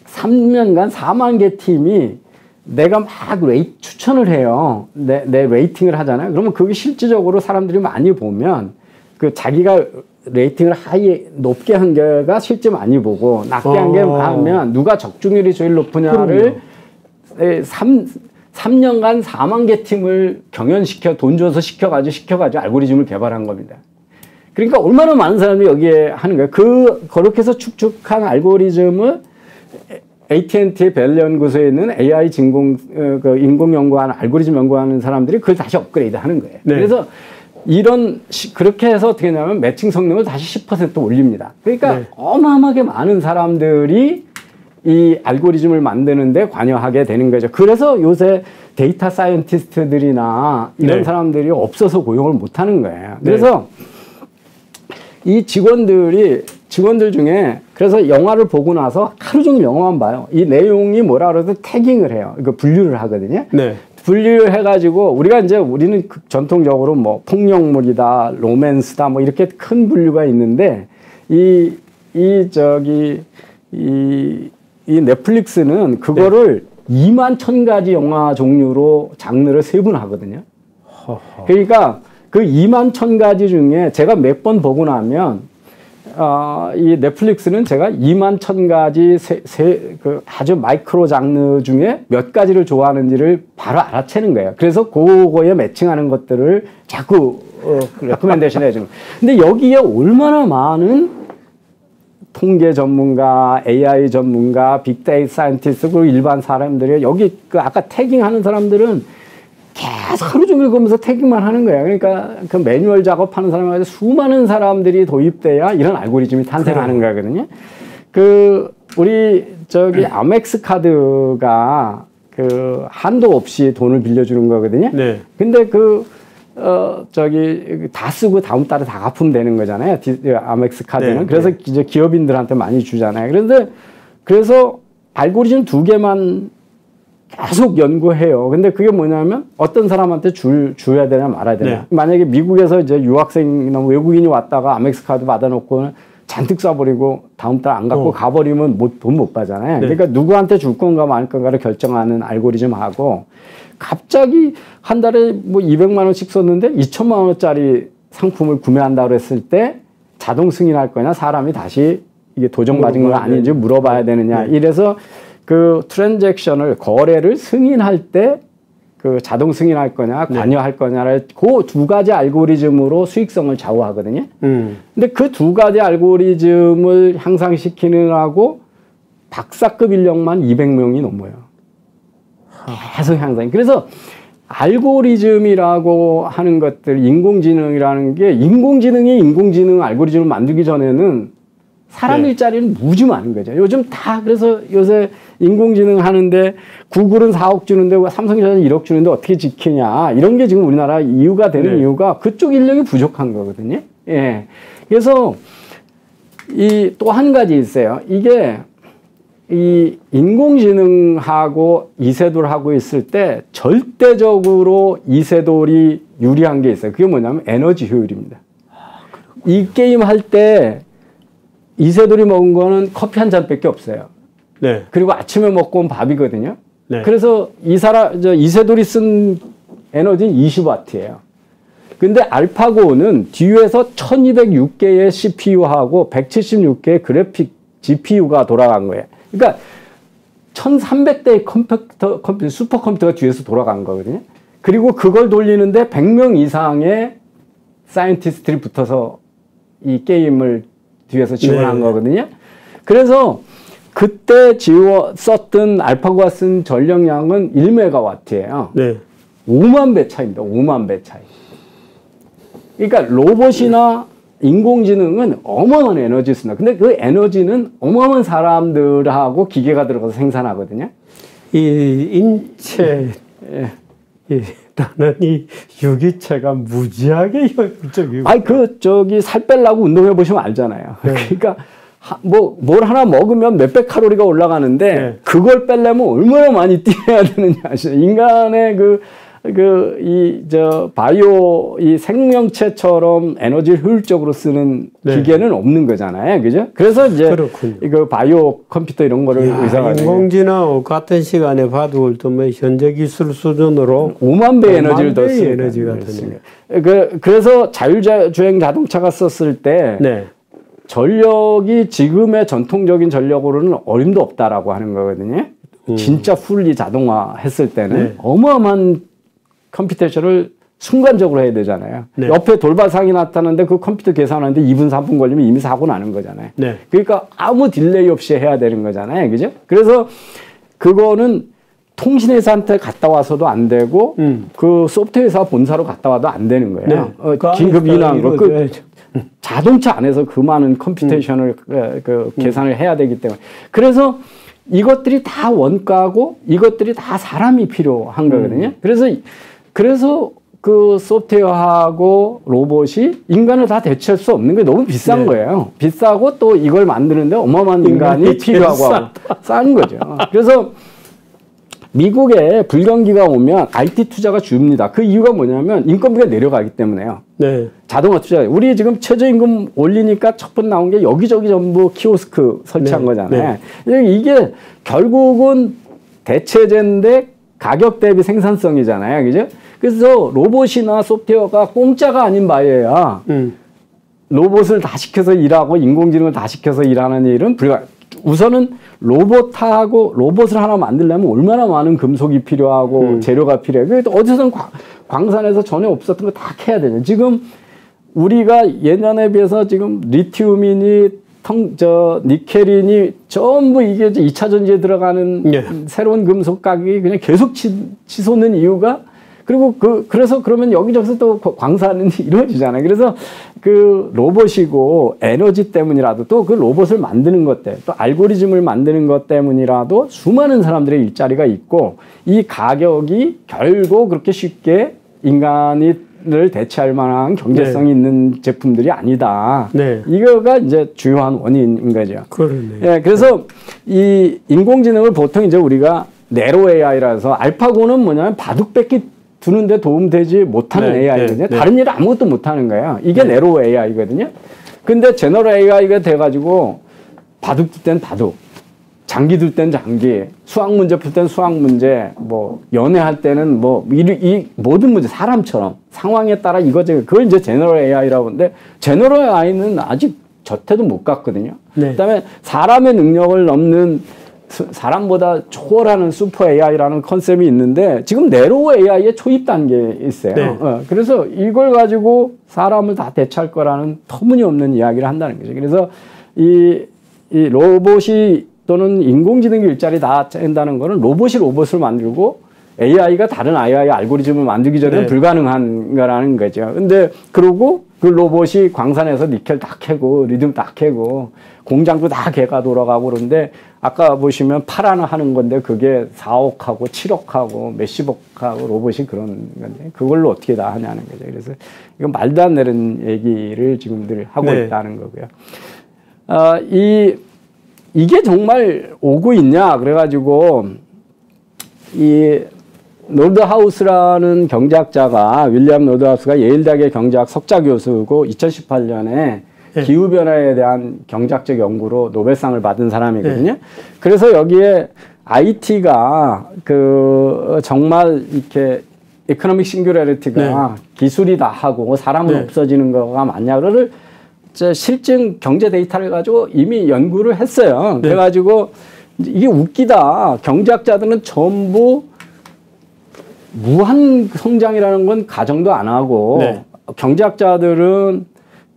[SPEAKER 2] 3년간 4만 개 팀이 내가 막 추천을 해요. 내 레이팅을 하잖아요. 그러면 그게 실질적으로 사람들이 많이 보면 그 자기가 레이팅을 높게 한 게가 실제 많이 보고 낮게 한 게 하면 누가 적중률이 제일 높으냐를 3년간 4만 개 팀을 경연시켜 돈 줘서 시켜가지고 알고리즘을 개발한 겁니다. 그러니까 얼마나 많은 사람이 여기에 하는 거예요. 그렇게 해서 축축한 알고리즘을 AT&T 벨 연구소에 있는 AI 인공 연구하는 알고리즘 연구하는 사람들이 그걸 다시 업그레이드 하는 거예요. 그래서 그렇게 해서 어떻게 하냐면 매칭 성능을 다시 10% 올립니다. 그러니까 어마어마하게 많은 사람들이 이 알고리즘을 만드는데 관여하게 되는 거죠. 그래서 요새 데이터 사이언티스트들이나 이런 사람들이 없어서 고용을 못 하는 거예요. 그래서 이 직원들 중에 그래서 영화를 보고 나서 하루 종일 영화만 봐요. 이 내용이 뭐라 그래도 태깅을 해요. 이거 분류를 하거든요. 분류를 해가지고 우리는 전통적으로 뭐 폭력물이다, 로맨스다 뭐 이렇게 큰 분류가 있는데 이 넷플릭스는 그거를 2만 1,000가지 영화 종류로 장르를 세분하거든요. 그러니까 그 2만 1,000가지 중에 제가 몇 번 보고 나면 이 넷플릭스는 제가 2만 1,000가지 그 아주 마이크로 장르 중에 몇 가지를 좋아하는지를 바로 알아채는 거예요. 그래서 그거에 매칭하는 것들을 자꾸 레코멘데이션 해주는 거예요. 근데 여기에 얼마나 많은 통계 전문가, AI 전문가, 빅데이터 사이언티스트, 그리고 일반 사람들이 여기 아까 태깅하는 사람들은 계속 하루 종일 그러면서 태깅만 하는 거예요. 그러니까 그 매뉴얼 작업하는 사람한테 수많은 사람들이 도입돼야 이런 알고리즘이 탄생하는 거거든요. 우리 아멕스 카드가 한도 없이 돈을 빌려주는 거거든요. 근데 다 쓰고 다음 달에 다 갚으면 되는 거잖아요. 아멕스 카드는. 그래서 이제 기업인들한테 많이 주잖아요. 그래서 알고리즘 2개만 계속 연구해요. 근데 그게 뭐냐면 어떤 사람한테 줘야 되냐 말아야 되냐. 만약에 미국에서 이제 유학생이나 외국인이 왔다가 아멕스 카드 받아놓고 잔뜩 써버리고 다음 달 안 갚고 가버리면 돈 못 받잖아요. 그러니까 누구한테 줄 건가 말 건가를 결정하는 알고리즘하고 갑자기 한 달에 뭐 200만 원씩 썼는데 2천만 원짜리 상품을 구매한다고 했을 때 자동 승인할 거냐 사람이 다시 이게 도정맞은 건 아닌지 물어봐야 되느냐. 이래서 거래를 승인할 때 자동 승인할 거냐, 관여할 거냐를 그 2가지 알고리즘으로 수익성을 좌우하거든요. 근데 그 2가지 알고리즘을 향상시키느라고 박사급 인력만 200명이 넘어요. 계속 향상. 그래서 알고리즘이라고 하는 것들, 인공지능이라는 게 인공지능이 인공지능 알고리즘을 만들기 전에는 사람
[SPEAKER 1] 네.
[SPEAKER 2] 일자리는 무지 많은 거죠. 요즘 다 그래서 요새 인공지능 하는데 구글은 4억 주는데 삼성전자는 1억 주는데 어떻게 지키냐 이런 게 지금 우리나라 이유가 되는
[SPEAKER 1] 네.
[SPEAKER 2] 이유가 그쪽 인력이 부족한 거거든요. 예. 그래서 이 또 한 가지 있어요. 이게 이 인공지능하고 이세돌하고 있을 때 절대적으로 이세돌이 유리한 게 있어요. 그게 뭐냐면 에너지 효율입니다. 이 게임 할 때 이세돌이 먹은 거는 커피 한 잔밖에 없어요.
[SPEAKER 1] 네.
[SPEAKER 2] 그리고 아침에 먹고 온 밥이거든요.
[SPEAKER 1] 네.
[SPEAKER 2] 그래서 이세돌이 쓴 에너지는 20W예요. 근데 알파고는 뒤에서 1206개의 CPU하고 176개의 그래픽 GPU가 돌아간 거예요. 그러니까 1300대의 슈퍼컴퓨터가 뒤에서 돌아간 거거든요. 그리고 그걸 돌리는데 100명 이상의 사이언티스트들이 붙어서 이 게임을 뒤에서 지원한
[SPEAKER 1] 네.
[SPEAKER 2] 거거든요. 그래서 그때 썼던 알파고가 쓴 전력량은 1메가와트예요.
[SPEAKER 1] 네.
[SPEAKER 2] 5만 배 차이입니다. 5만 배 차이. 그러니까 로봇이나 인공지능은 어마어마한 에너지를 씁니다. 근데 그 에너지는 어마어마한 사람들하고 기계가 들어가서 생산하거든요.
[SPEAKER 1] 이 인체, 라는 이 유기체가 무지하게 효율적이고.
[SPEAKER 2] 아니, 살 빼려고 운동해 보시면 알잖아요.
[SPEAKER 1] 네.
[SPEAKER 2] 그러니까, 뭘 하나 먹으면 몇백 칼로리가 올라가는데,
[SPEAKER 1] 네.
[SPEAKER 2] 그걸 빼려면 얼마나 많이 뛰어야 되느냐 아시죠? 인간의 바이오, 이 생명체처럼 에너지를 효율적으로 쓰는
[SPEAKER 1] 네.
[SPEAKER 2] 기계는 없는 거잖아요. 그죠? 그래서 이제,
[SPEAKER 1] 그렇군요.
[SPEAKER 2] 이거 바이오 컴퓨터 이런 거를 의사가
[SPEAKER 1] 인공지능하고 같은 시간에 봐도 뭐 현재 기술 수준으로
[SPEAKER 2] 5만 배 에너지를
[SPEAKER 1] 5만
[SPEAKER 2] 더
[SPEAKER 1] 배의
[SPEAKER 2] 쓰는
[SPEAKER 1] 에너지가 드네요.
[SPEAKER 2] 그래서 자율주행 자동차가 썼을 때,
[SPEAKER 1] 네.
[SPEAKER 2] 전력이 지금의 전통적인 전력으로는 어림도 없다라고 하는 거거든요. 진짜 풀리 자동화 했을 때는
[SPEAKER 1] 네.
[SPEAKER 2] 어마어마한 컴퓨테이션을 순간적으로 해야 되잖아요.
[SPEAKER 1] 네.
[SPEAKER 2] 옆에 돌발상이 나타나는데 그 컴퓨터 계산하는데 2분, 3분 걸리면 이미 사고 나는 거잖아요.
[SPEAKER 1] 네.
[SPEAKER 2] 그러니까 아무 딜레이 없이 해야 되는 거잖아요. 그죠? 그래서 그거는 통신회사한테 갔다 와서도 안 되고 그 소프트웨어회사 본사로 갔다 와도 안 되는 거예요.
[SPEAKER 1] 네.
[SPEAKER 2] 긴급 인한 거. 자동차 안에서 그 많은 컴퓨테이션을 계산을 해야 되기 때문에. 그래서 이것들이 다 원가고 이것들이 다 사람이 필요한 거거든요. 그래서 그 소프트웨어하고 로봇이 인간을 다 대체할 수 없는 게 너무 비싼
[SPEAKER 1] 네.
[SPEAKER 2] 거예요. 비싸고 또 이걸 만드는데 어마어마한 인간이 필요하고 싼 거죠. 그래서 미국에 불경기가 오면 IT 투자가 줍니다. 그 이유가 뭐냐면 인건비가 내려가기 때문에요.
[SPEAKER 1] 네.
[SPEAKER 2] 자동화 투자. 우리 지금 최저임금 올리니까 첫 번 나온 게 여기저기 전부 키오스크 설치한
[SPEAKER 1] 네.
[SPEAKER 2] 거잖아요. 이게 결국은 대체제인데 가격 대비 생산성이잖아요. 그죠? 그래서 로봇이나 소프트웨어가 공짜가 아닌 바에야 로봇을 다 시켜서 일하고 인공지능을 다 시켜서 일하는 일은 우선은 로봇을 하나 만들려면 얼마나 많은 금속이 필요하고 재료가 필요해요. 어디서든 광산에서 전에 없었던 거 다 캐야 되죠. 지금 우리가 예년에 비해서 지금 리튬이니 니켈이니 전부 이게 2차 전지에 들어가는
[SPEAKER 1] 네.
[SPEAKER 2] 새로운 금속 가격이 그냥 계속 치솟는 이유가 그래서 그러면 여기저기서 또 광산이 이루어지잖아요. 그래서 그 로봇이고 에너지 때문이라도 또 그 로봇을 만드는 것 때문에 또 알고리즘을 만드는 것 때문이라도 수많은 사람들의 일자리가 있고 이 가격이 결국 그렇게 쉽게 인간을 대체할 만한 경제성이 있는 제품들이 아니다.
[SPEAKER 1] 네.
[SPEAKER 2] 이거가 이제 주요한 원인인 거죠.
[SPEAKER 1] 그러네.
[SPEAKER 2] 예, 그래서 이 인공지능을 보통 이제 우리가 네로 AI라서 알파고는 뭐냐면 바둑밖에 두는데 도움되지 못하는
[SPEAKER 1] 네,
[SPEAKER 2] AI거든요.
[SPEAKER 1] 네,
[SPEAKER 2] 다른 일을 아무것도 못하는 거예요. 이게
[SPEAKER 1] 네.
[SPEAKER 2] 네로 AI거든요. 근데 제너럴 AI가 돼가지고 바둑 둘 땐 바둑, 장기 둘 땐 장기, 수학 문제 풀 땐 수학 문제, 뭐 연애할 때는 이 모든 문제 사람처럼 상황에 따라 그걸 이제 제너럴 AI라고 하는데 제너럴 AI는 아직 저태도 못 갔거든요.
[SPEAKER 1] 네.
[SPEAKER 2] 그다음에 사람의 능력을 넘는 사람보다 초월하는 슈퍼 AI라는 컨셉이 있는데 지금 네로 AI의 초입 단계에 있어요.
[SPEAKER 1] 네.
[SPEAKER 2] 그래서 이걸 가지고 사람을 다 대체할 거라는 터무니없는 이야기를 한다는 거죠. 그래서 이 로봇이 또는 인공지능 일자리 다 짠다는 거는 로봇이 로봇을 만들고 AI가 다른 AI 알고리즘을 만들기 전에는
[SPEAKER 1] 네.
[SPEAKER 2] 불가능한 거라는 거죠. 근데 그러고 그 로봇이 광산에서 니켈 다 캐고 리튬 다 캐고 공장도 다 개가 돌아가고 그런데 아까 보시면 8하나 하는 건데 그게 4억하고 7억하고 몇십억하고 로봇이 그런 건데 그걸로 어떻게 다 하냐는 거죠. 그래서 이건 말도 안 되는 얘기를 지금들 하고
[SPEAKER 1] 네.
[SPEAKER 2] 있다는 거고요. 이게 정말 오고 있냐 그래가지고 이 노드하우스라는 경제학자가 윌리엄 노드하우스가 예일대학의 경제학 석좌 교수고 2018년에
[SPEAKER 1] 네.
[SPEAKER 2] 기후변화에 대한 경제학적 연구로 노벨상을 받은 사람이거든요. 네. 그래서 여기에 IT가 그 정말 이렇게 이코노믹 싱귤러리티가 네. 기술이 다 하고 사람은 네. 없어지는 거가 맞냐를 실증 경제 데이터를 가지고 이미 연구를 했어요. 네. 그래가지고 이게 웃기다. 경제학자들은 전부 무한 성장이라는 건 가정도 안 하고 네. 경제학자들은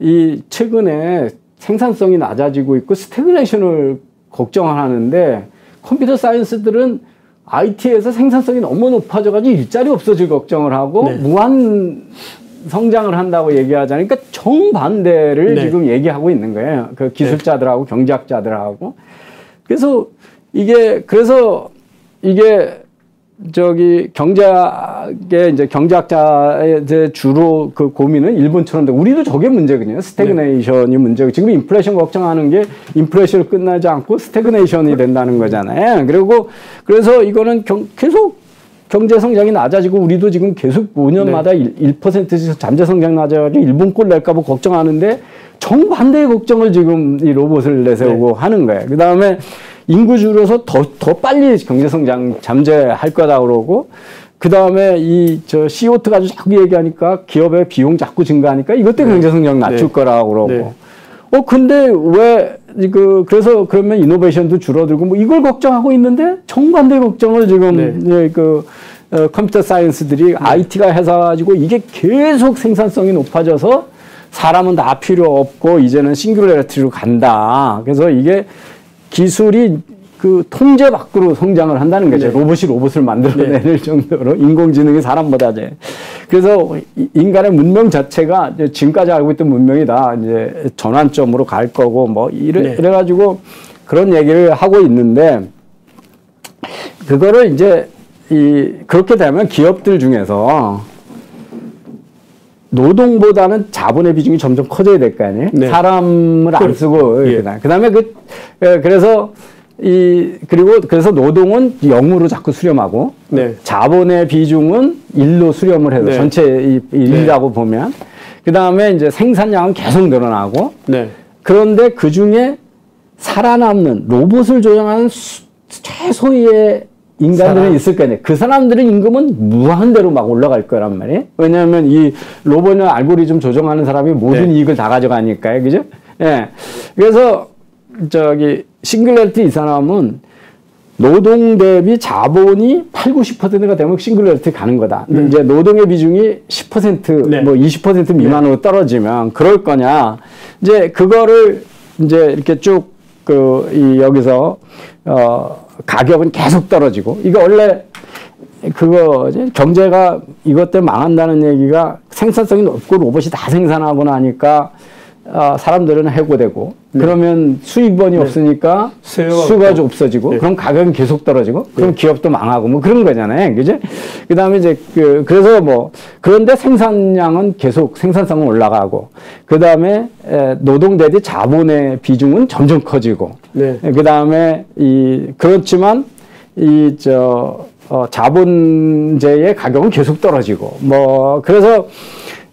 [SPEAKER 2] 이 최근에 생산성이 낮아지고 있고 스태그네이션을 걱정하는데 컴퓨터 사이언스들은 IT에서 생산성이 너무 높아져가지고 일자리 없어질 걱정을 하고 네. 무한 성장을 한다고 얘기하자니까 그러니까 정반대를 네. 지금 얘기하고 있는 거예요. 그 기술자들하고 네. 경제학자들하고. 그래서 이게 저기 경제학의 이제 경제학자의 이제 주로 그 고민은 일본처럼 우리도 저게 문제거든요. 스태그네이션이 네. 문제고 지금 인플레이션 걱정하는 게 인플레이션을 끝나지 않고 스태그네이션이 된다는 거잖아요. 그래서 이거는 계속 경제 성장이 낮아지고 우리도 지금 계속 5년마다 네. 1%씩 잠재 성장 낮아가지고 일본 꼴 낼까 봐 걱정하는데 정반대의 걱정을 지금 이 로봇을 내세우고 네. 하는 거예요. 그 다음에 인구 줄어서 더 빨리 경제성장 잠재할 거다 그러고, 그 다음에 CO2 가지고 자꾸 얘기하니까 기업의 비용 자꾸 증가하니까 이것 때문에 네. 경제성장 낮출 네. 거라고 그러고. 네. 근데 그래서 그러면 이노베이션도 줄어들고 뭐 이걸 걱정하고 있는데 정반대 걱정을 지금 네. 컴퓨터 사이언스들이 네. IT가 해서 이게 계속 생산성이 높아져서 사람은 다 필요 없고 이제는 싱귤러리티로 간다. 그래서 이게 기술이 그 통제 밖으로 성장을 한다는 거죠. 네. 로봇을 만들어내는 네. 정도로 인공지능이 사람보다 이제. 그래서 인간의 문명 자체가 이제 지금까지 알고 있던 문명이 다 이제 전환점으로 갈 거고 뭐 이래가지고 그런 얘기를 하고 있는데 그거를 이제 그렇게 되면 기업들 중에서 노동보다는 자본의 비중이 점점 커져야 될 거 아니에요? 네. 사람을 안 쓰고. 예. 그 다음에 그래서 노동은 0으로 자꾸 수렴하고. 네. 자본의 비중은 1로 수렴을 해서 네. 전체 일이라고 네. 보면. 그 다음에 이제 생산량은 계속 늘어나고. 네. 그런데 그 중에 살아남는 로봇을 조정하는 최소의 인간들은 있을 거 아니에요. 그 사람들의 임금은 무한대로 막 올라갈 거란 말이에요. 왜냐하면 이 로봇이나 알고리즘 조정하는 사람이 모든 네. 이익을 다 가져가니까요. 그죠? 예. 그래서 싱귤러리티 이 사람은 노동 대비 자본이 80~90%가 되면 싱귤러리티 가는 거다. 근데 이제 노동의 비중이 10% 네. 뭐 20% 미만으로 네. 떨어지면 그럴 거냐. 이제 그거를 이제 이렇게 쭉 여기서 가격은 계속 떨어지고, 이거 원래 경제가 이것 때문에 망한다는 얘기가 생산성이 높고 로봇이 다 생산하고 나니까 사람들은 해고되고 네. 그러면 수입원이 네. 없으니까 수요가 없어지고 네. 그럼 가격은 계속 떨어지고 그럼 네. 기업도 망하고 뭐 그런 거잖아요. 그죠? 그 다음에 이제 그래서 그런데 생산량은 계속 생산성은 올라가고 그 다음에 노동 대비 자본의 비중은 점점 커지고 네. 그 다음에 그렇지만 자본재의 가격은 계속 떨어지고 그래서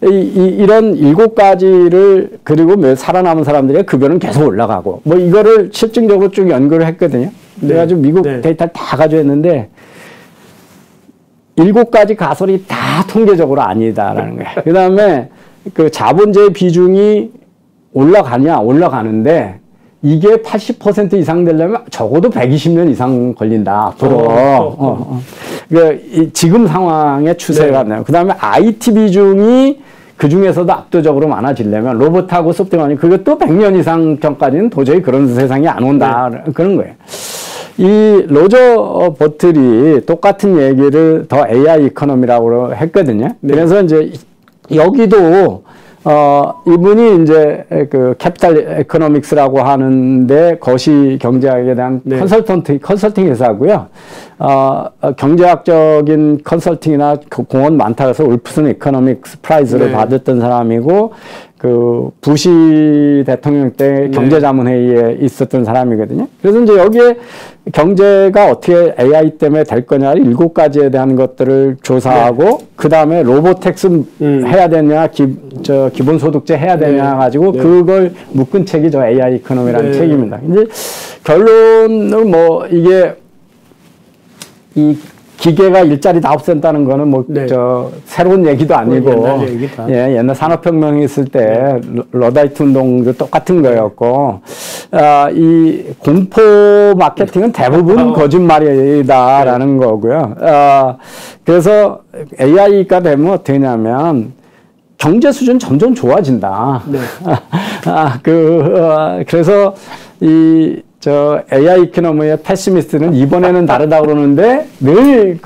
[SPEAKER 2] 이런 7가지를 그리고 살아남은 사람들의 급여는 계속 올라가고 이거를 실증적으로 쭉 연구를 했거든요. 네. 그래가지고 미국 네. 데이터를 다 가지고 했는데 7가지 가설이 다 통계적으로 아니다라는 거예요. 그 다음에 자본재의 비중이 올라가는데 이게 80% 이상 되려면 적어도 120년 이상 걸린다, 앞으로. 지금 상황의 추세가 나요. 네. 그 다음에 IT 비중이 그 중에서도 압도적으로 많아지려면 로봇하고 소프트웨어니 그것도 100년 이상 전까지는 도저히 그런 세상이 안 온다. 네. 그런 거예요. 이 로저 버틀이 똑같은 얘기를 더 AI 이코노미라고 했거든요.
[SPEAKER 1] 네.
[SPEAKER 2] 그래서 이제 여기도 이분이 이제 그 캐피탈 에코노믹스라고 하는데 거시 경제학에 대한
[SPEAKER 1] 네.
[SPEAKER 2] 컨설팅 회사고요. 경제학적인 컨설팅이나 공헌 많다 그래서 울프슨 이코노믹스 프라이즈를
[SPEAKER 1] 네.
[SPEAKER 2] 받았던 사람이고 그 부시 대통령 때 경제자문회의에 있었던 사람이거든요. 그래서 이제 여기에 경제가 어떻게 AI 때문에 될 거냐 7가지에 대한 것들을 조사하고 그 다음에 로보택스 해야 되냐 기본소득제 해야 되냐 가지고 그걸 묶은 책이 저 AI 이코노미라는 책입니다. 이제 결론은 뭐 이게 이 기계가 일자리 다 없앤다는 거는 뭐 저 새로운 얘기도 아니고
[SPEAKER 1] 옛날 얘기다.
[SPEAKER 2] 예, 옛날 산업혁명이 있을 때 러다이트 운동도 똑같은 거였고 이 공포 마케팅은 대부분 거짓말이다라는 거고요. 그래서 AI가 되면 어떻게 되냐면 경제 수준 점점 좋아진다.
[SPEAKER 1] 네.
[SPEAKER 2] 그래서 저 AI 이코노미의 패시미스트는 이번에는 다르다 그러는데 늘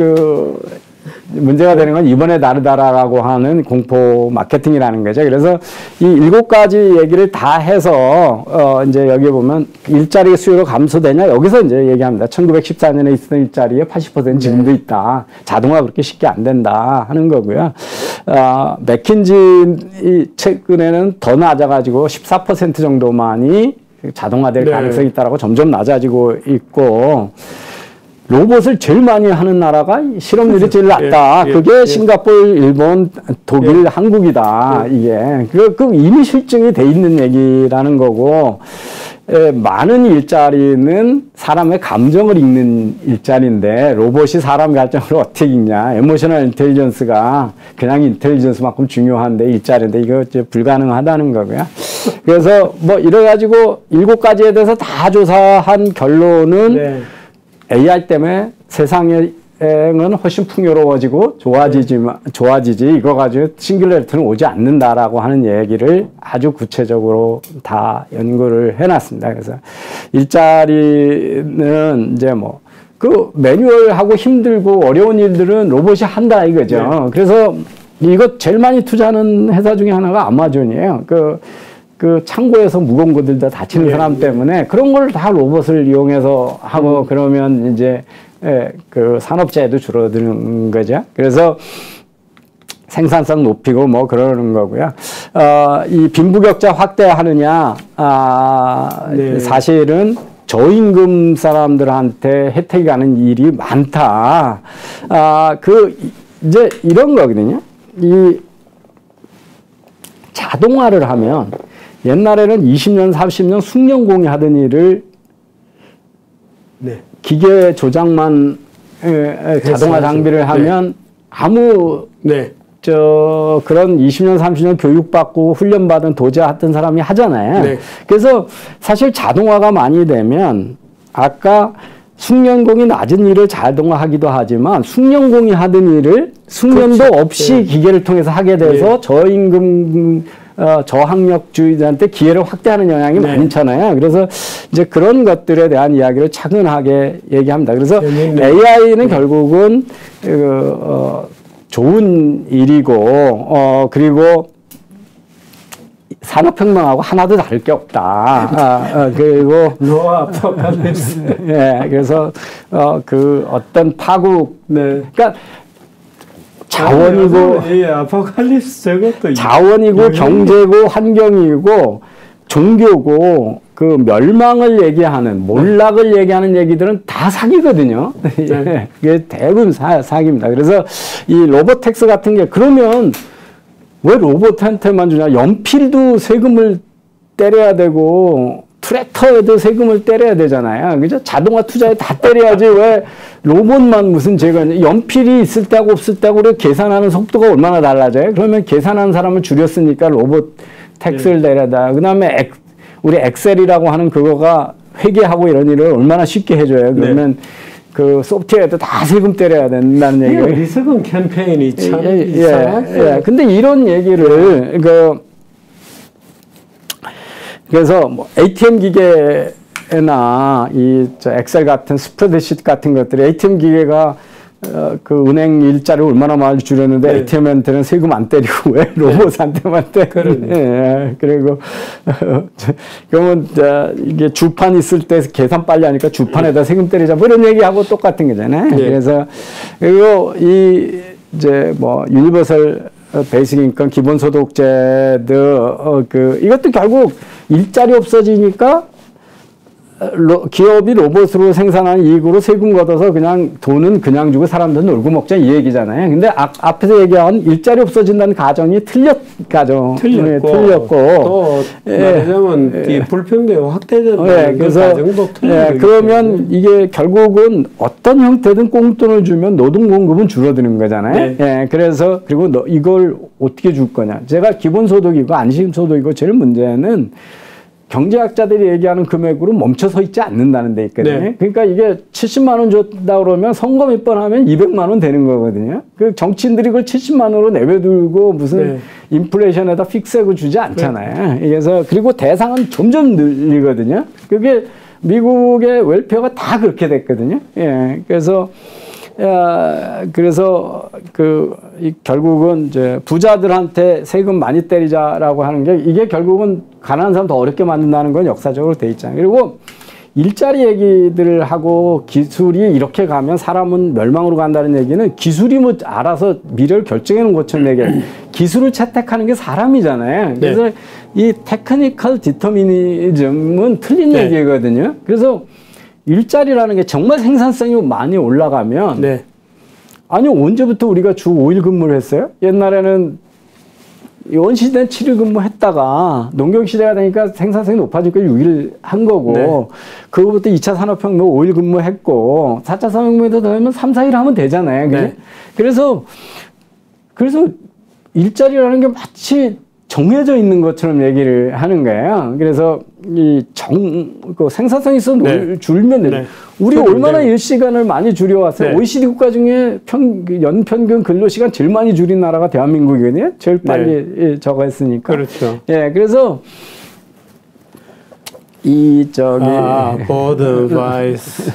[SPEAKER 2] 문제가 되는 건 이번에 다르다라고 하는 공포 마케팅이라는 거죠. 그래서 이 7가지 얘기를 다 해서 이제 여기 보면 일자리 수요로 감소되냐 여기서 이제 얘기합니다. 1914년에 있었던 일자리의 80% 지금도 있다. 자동화 그렇게 쉽게 안 된다 하는 거고요. 맥킨지 최근에는 더 낮아가지고 14% 정도만이 자동화될 가능성이 있다라고 점점 낮아지고 있고 로봇을 제일 많이 하는 나라가 실업률이 제일 낮다. 그게 싱가포르, 일본, 독일, 한국이다. 이게 이미 실증이 돼 있는 얘기라는 거고 많은 일자리는 사람의 감정을 읽는 일자리인데 로봇이 사람 감정을 어떻게 읽냐. 에모셔널 인텔리전스가 그냥 인텔리전스만큼 중요한데 일자리인데 이거 불가능하다는 거고요. 그래서 뭐 이래가지고 7가지에 대해서 다 조사한 결론은 AI 때문에 세상은 훨씬 풍요로워지고 좋아지지 이거 가지고 싱귤레리티는 오지 않는다라고 하는 얘기를 아주 구체적으로 다 연구를 해놨습니다. 그래서 일자리는 이제 뭐 그 매뉴얼하고 힘들고 어려운 일들은 로봇이 한다 이거죠. 그래서 이거 제일 많이 투자하는 회사 중에 하나가 아마존이에요. 그 창고에서 무거운 것들 다 다치는 사람 때문에 그런 걸 다 로봇을 이용해서 하고 그러면 이제 그 산업재해도 줄어드는 거죠. 그래서 생산성 높이고 뭐 그러는 거고요. 이 빈부격차 확대하느냐, 사실은 저임금 사람들한테 혜택이 가는 일이 많다. 이제 이런 거거든요. 이 자동화를 하면 옛날에는 20년, 30년 숙련공이 하던 일을 기계 조작만 자동화 장비를 하면 아무 그런 20년, 30년 교육받고 훈련받은 도제했던 사람이 하잖아요. 그래서 사실 자동화가 많이 되면 아까 숙련공이 낮은 일을 자동화하기도 하지만 숙련공이 하던 일을 숙련도 없이 기계를 통해서 하게 돼서 저임금 저학력주의자한테 기회를 확대하는 영향이 많잖아요. 그래서 이제 그런 것들에 대한 이야기를 차근하게 얘기합니다. 그래서 AI는 결국은 좋은 일이고 그리고 산업혁명하고 하나도 다를 게 없다. 그리고
[SPEAKER 1] 노아 아포칼립스.
[SPEAKER 2] 그래서 그 어떤 파국, 그러니까 자원이고
[SPEAKER 1] 아포칼립스 저것도
[SPEAKER 2] 자원이고 경제고 환경이고 종교고 그 멸망을 얘기하는 몰락을 얘기하는 얘기들은 다 사기거든요. 그게 대부분 사기입니다. 그래서 이 로보택스 같은 게 그러면 왜 로봇한테만 주냐? 연필도 세금을 때려야 되고 트랙터에도 세금을 때려야 되잖아요. 그죠? 자동화 투자에 다 때려야지 왜 로봇만 무슨 연필이 있을 때하고 없을 때하고 그래 계산하는 속도가 얼마나 달라져요? 그러면 계산하는 사람을 줄였으니까 로봇 텍스를 내려다. 그 다음에 우리 엑셀이라고 하는 그거가 회계하고 이런 일을 얼마나 쉽게 해줘요. 그러면 그 소프트웨어도 다 세금 때려야 된다는 얘기예요.
[SPEAKER 1] 리스금 캠페인이 참 이상하죠.
[SPEAKER 2] 근데 이런 얘기를 그래서 뭐 ATM 기계 이 엑셀 같은 스프레드시트 같은 것들이 ATM 기계가 그 은행 일자리 얼마나 많이 줄였는데 ATM한테는 세금 안 때리고 왜 로봇한테만 때리고 그리고 그러면 이게 주판 있을 때 계산 빨리 하니까 주판에다 세금 때리자 뭐 이런 얘기하고 똑같은 거잖아요. 그래서 그리고 이제 뭐 유니버설 베이직 인컴 기본소득제도 이것도 결국 일자리 없어지니까 기업이 로봇으로 생산하는 이익으로 세금 걷어서 그냥 돈은 그냥 주고 사람들은 놀고 먹자 이 얘기잖아요. 근데 앞에서 얘기한 일자리 없어진다는 가정이 틀렸고
[SPEAKER 1] 또 말하자면 이 불평등이 확대된다는 그 가정도 틀린
[SPEAKER 2] 그러면 이게 결국은 어떤 형태든 꽁돈을 주면 노동 공급은 줄어드는 거잖아요. 그래서 그리고 이걸 어떻게 줄 거냐. 제가 기본소득이고 안심소득이고 제일 문제는 경제학자들이 얘기하는 금액으로 멈춰서 있지 않는다는 데 있거든요. 그러니까 이게 70만 원 줬다 그러면 선거 몇 번 하면 200만 원 되는 거거든요. 그 정치인들이 그걸 70만 원으로 내버두고 무슨 인플레이션에다 픽스하고 주지 않잖아요. 그래서 그리고 대상은 점점 늘리거든요. 그게 미국의 웰페어가 다 그렇게 됐거든요. 그래서 결국은 이제 부자들한테 세금 많이 때리자라고 하는 게 이게 결국은 가난한 사람 더 어렵게 만든다는 건 역사적으로 돼 있잖아요. 그리고 일자리 얘기들을 하고 기술이 이렇게 가면 사람은 멸망으로 간다는 얘기는 기술이 뭐 알아서 미래를 결정해 놓은 것처럼 얘기해요. 기술을 채택하는 게 사람이잖아요. 그래서 이 테크니컬 디터미니즘은 틀린 얘기거든요. 그래서 일자리라는 게 정말 생산성이 많이 올라가면 아니 언제부터 우리가 주 5일 근무를 했어요? 옛날에는 원시대는 7일 근무했다가 농경시대가 되니까 생산성이 높아지고 6일 한 거고 그거부터 2차 산업혁명 5일 근무했고 4차 산업혁명에도 더하면 3, 4일 하면 되잖아요. 그래서 일자리라는 게 마치 정해져 있는 것처럼 얘기를 하는 거예요. 그래서 그 생산성이 있어 줄면 돼요. 우리 얼마나 일시간을 많이 줄여왔어요. OECD 국가 중에 연평균 근로시간 제일 많이 줄인 나라가 대한민국이거든요. 제일 빨리 저거 했으니까.
[SPEAKER 1] 그렇죠.
[SPEAKER 2] 그래서
[SPEAKER 1] 보드, 바이스,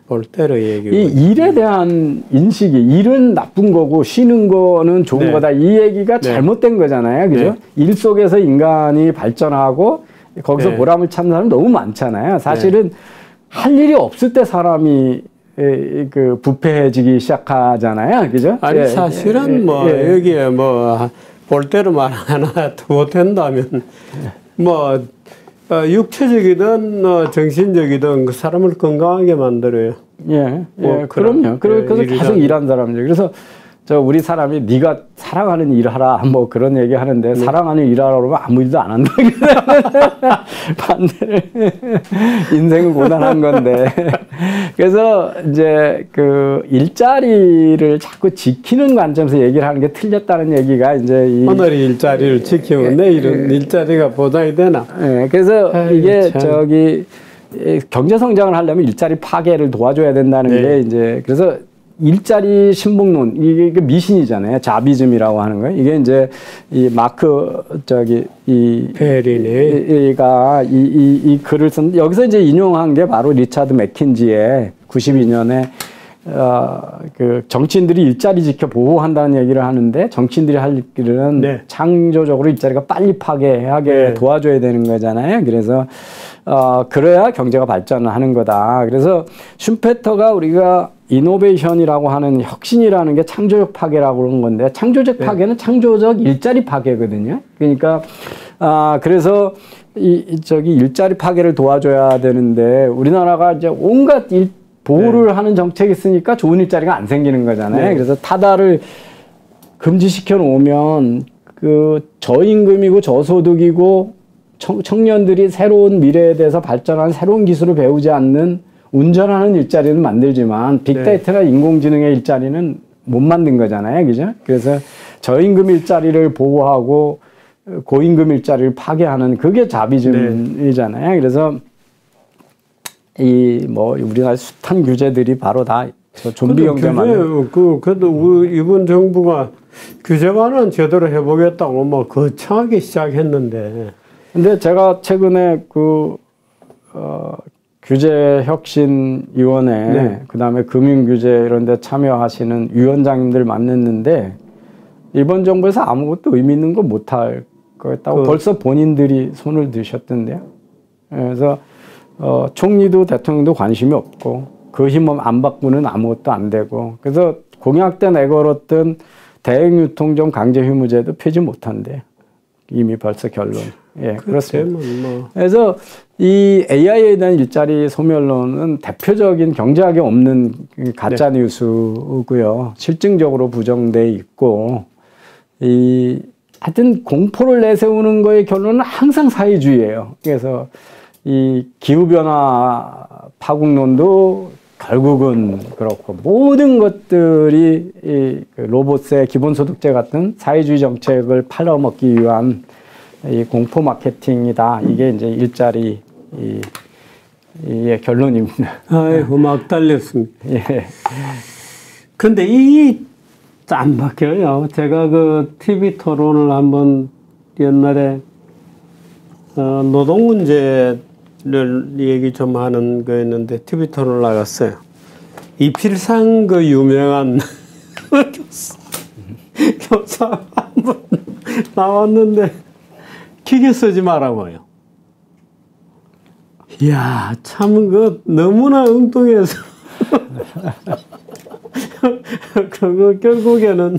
[SPEAKER 1] 볼테르 얘기.
[SPEAKER 2] 이 일에 대한 인식이, 일은 나쁜 거고, 쉬는 거는 좋은 거다. 이 얘기가 잘못된 거잖아요. 그죠? 일 속에서 인간이 발전하고, 거기서 보람을 찾는 사람 너무 많잖아요. 사실은 할 일이 없을 때 사람이 부패해지기 시작하잖아요. 그죠?
[SPEAKER 1] 아니, 사실은 여기에 볼테르 말 하나 더 된다면, 육체적이든 정신적이든 그 사람을 건강하게 만들어요.
[SPEAKER 2] 그럼요. 그래서 계속 일하는 사람이죠. 그래서 우리 사람이 네가 사랑하는 일 하라 뭐 그런 얘기 하는데 사랑하는 일 하라 그러면 아무 일도 안 한다. 반대를 인생은 고단한 건데. 그래서 이제 그 일자리를 자꾸 지키는 관점에서 얘기를 하는 게 틀렸다는 얘기가 이제
[SPEAKER 1] 오늘 일자리를 지키면 내일은 일자리가 보장이 되나?
[SPEAKER 2] 그래서 이게 경제 성장을 하려면 일자리 파괴를 도와줘야 된다는 게 이제 그래서 일자리 신봉론 이게 미신이잖아요. 자비즘이라고 하는 거예요. 이게 이제 이 마크 베리가 이 글을 쓴 여기서 이제 인용한 게 바로 리차드 맥킨지의 92년에 그 정치인들이 일자리 지켜 보호한다는 얘기를 하는데 정치인들이 할 일은 창조적으로 일자리가 빨리 파괴하게 도와줘야 되는 거잖아요. 그래서 그래야 경제가 발전하는 거다. 그래서 슈페터가 우리가 이노베이션이라고 하는 혁신이라는 게 창조적 파괴라고 그러는 건데 창조적 파괴는 창조적 일자리 파괴거든요. 그러니까 그래서 일자리 파괴를 도와줘야 되는데 우리나라가 이제 온갖 보호를 하는 정책이 있으니까 좋은 일자리가 안 생기는 거잖아요. 그래서 타다를 금지시켜 놓으면 그 저임금이고 저소득이고 청년들이 새로운 미래에 대해서 발전하는 새로운 기술을 배우지 않는 운전하는 일자리는 만들지만 빅데이터나 인공지능의 일자리는 못 만든 거잖아요. 그죠? 그래서 저임금 일자리를 보호하고 고임금 일자리를 파괴하는 그게 자비즘이잖아요. 그래서 우리나라 숱한 규제들이 바로 다 좀비 경제만.
[SPEAKER 1] 그래도 이번 정부가 규제만은 제대로 해보겠다고 거창하게 시작했는데.
[SPEAKER 2] 근데 제가 최근에 규제혁신위원회,
[SPEAKER 1] 네.
[SPEAKER 2] 그다음에 금융규제 이런 데 참여하시는 위원장님들 만났는데 이번 정부에서 아무것도 의미 있는 거 못할 거였다고 벌써 본인들이 손을 드셨던데요. 그래서 총리도 대통령도 관심이 없고 그 힘 안 바꾸는 아무것도 안 되고 그래서 공약 때 내걸었던 대행유통점 강제휴무제도 펴지 못한대. 이미 벌써 결론. 예, 그렇습니다.
[SPEAKER 1] 뭐.
[SPEAKER 2] 그래서 이 AI에 대한 일자리 소멸론은 대표적인 경제학이 없는 가짜
[SPEAKER 1] 네.
[SPEAKER 2] 뉴스고요. 실증적으로 부정돼 있고 하여튼 공포를 내세우는 거의 결론은 항상 사회주의예요. 그래서 이 기후변화 파국론도 결국은 그렇고 모든 것들이 이 로봇의 기본소득제 같은 사회주의 정책을 팔아먹기 위한 이 공포 마케팅이다. 이게 이제 일자리 의 결론입니다.
[SPEAKER 1] 아이고 막 달렸습니다.
[SPEAKER 2] 예.
[SPEAKER 1] 근데 이 안 바뀌어요. 제가 그 TV 토론을 한번 옛날에 노동 문제를 얘기 좀 하는 거였는데 TV 토론을 나갔어요. 이필상 그 유명한 교사 한번 나왔는데 기계 쓰지 말라고요. 이야, 참 그 너무나 엉뚱해서 그거 결국에는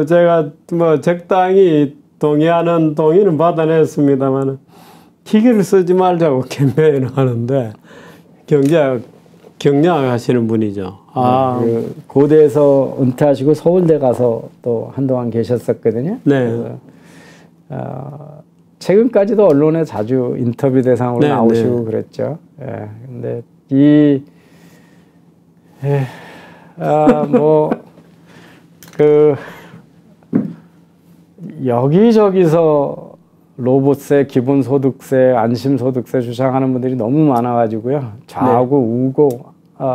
[SPEAKER 1] 제가 뭐 적당히 동의하는 동의는 받아냈습니다만 기계를 쓰지 말자고 캠페인을 하는데 경영하시는 분이죠.
[SPEAKER 2] 그 고대에서 은퇴하시고 서울대 가서 또 한동안 계셨었거든요.
[SPEAKER 1] 네.
[SPEAKER 2] 최근까지도 언론에 자주 인터뷰 대상으로
[SPEAKER 1] 네,
[SPEAKER 2] 나오시고
[SPEAKER 1] 네.
[SPEAKER 2] 그랬죠. 예. 근데 여기저기서 로봇세, 기본소득세, 안심소득세 주장하는 분들이 너무 많아가지고요. 좌우고 우고,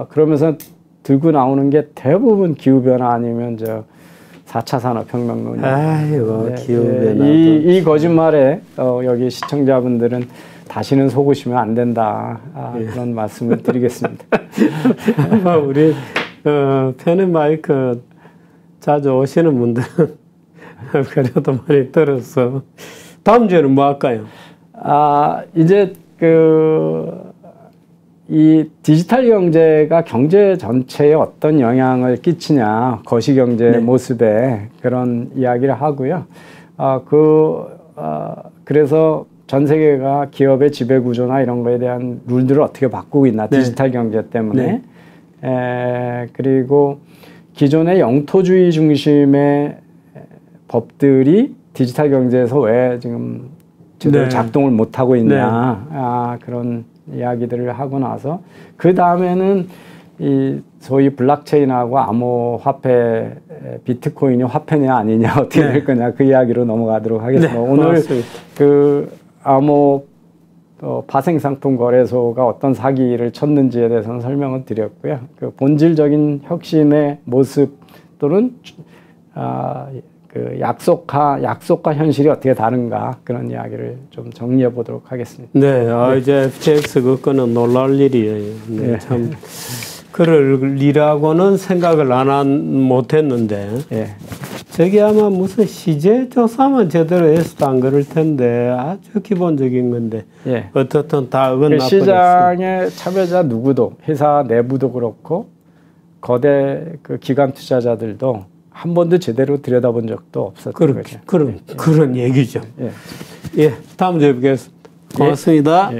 [SPEAKER 2] 그러면서 들고 나오는 게 대부분 기후변화 아니면 4차 산업혁명론이에요.
[SPEAKER 1] 아이고, 기후변화.
[SPEAKER 2] 이 거짓말에, 여기 시청자분들은 다시는 속으시면 안 된다. 그런 말씀을 드리겠습니다.
[SPEAKER 1] 우리, 펜앤마이크 자주 오시는 분들은 그래도 많이 들었어. 다음 주에는 뭐 할까요?
[SPEAKER 2] 이제 이 디지털 경제가 경제 전체에 어떤 영향을 끼치냐, 거시경제 모습에 그런 이야기를 하고요. 그래서 전 세계가 기업의 지배 구조나 이런 거에 대한 룰들을 어떻게 바꾸고 있나, 디지털 경제 때문에. 그리고 기존의 영토주의 중심의 법들이 디지털 경제에서 왜 지금 제대로 작동을 못하고 있냐, 그런 이야기들을 하고 나서 그 다음에는 이 소위 블록체인하고 암호화폐, 비트코인이 화폐냐 아니냐 어떻게 될 거냐 그 이야기로 넘어가도록 하겠습니다. 오늘
[SPEAKER 1] 고맙습니다.
[SPEAKER 2] 그 암호 파생상품 거래소가 어떤 사기를 쳤는지에 대해서는 설명을 드렸고요. 그 본질적인 혁신의 모습 또는 그 약속과 현실이 어떻게 다른가 그런 이야기를 좀 정리해 보도록 하겠습니다.
[SPEAKER 1] 네, 이제 FTX 그거는 놀랄 일이에요. 네, 참 그럴 일하고는 생각을 못했는데 저게 아마 무슨 시제 조사만 제대로 해서도 안 그럴 텐데 아주 기본적인 건데 어떻든 다 어긋나버렸어요.
[SPEAKER 2] 시장의 참여자 누구도 회사 내부도 그렇고 거대 그 기관 투자자들도 한 번도 제대로 들여다본 적도 없었던 거죠.
[SPEAKER 1] 그런 얘기죠. 다음 주에 뵙겠습니다. 고맙습니다.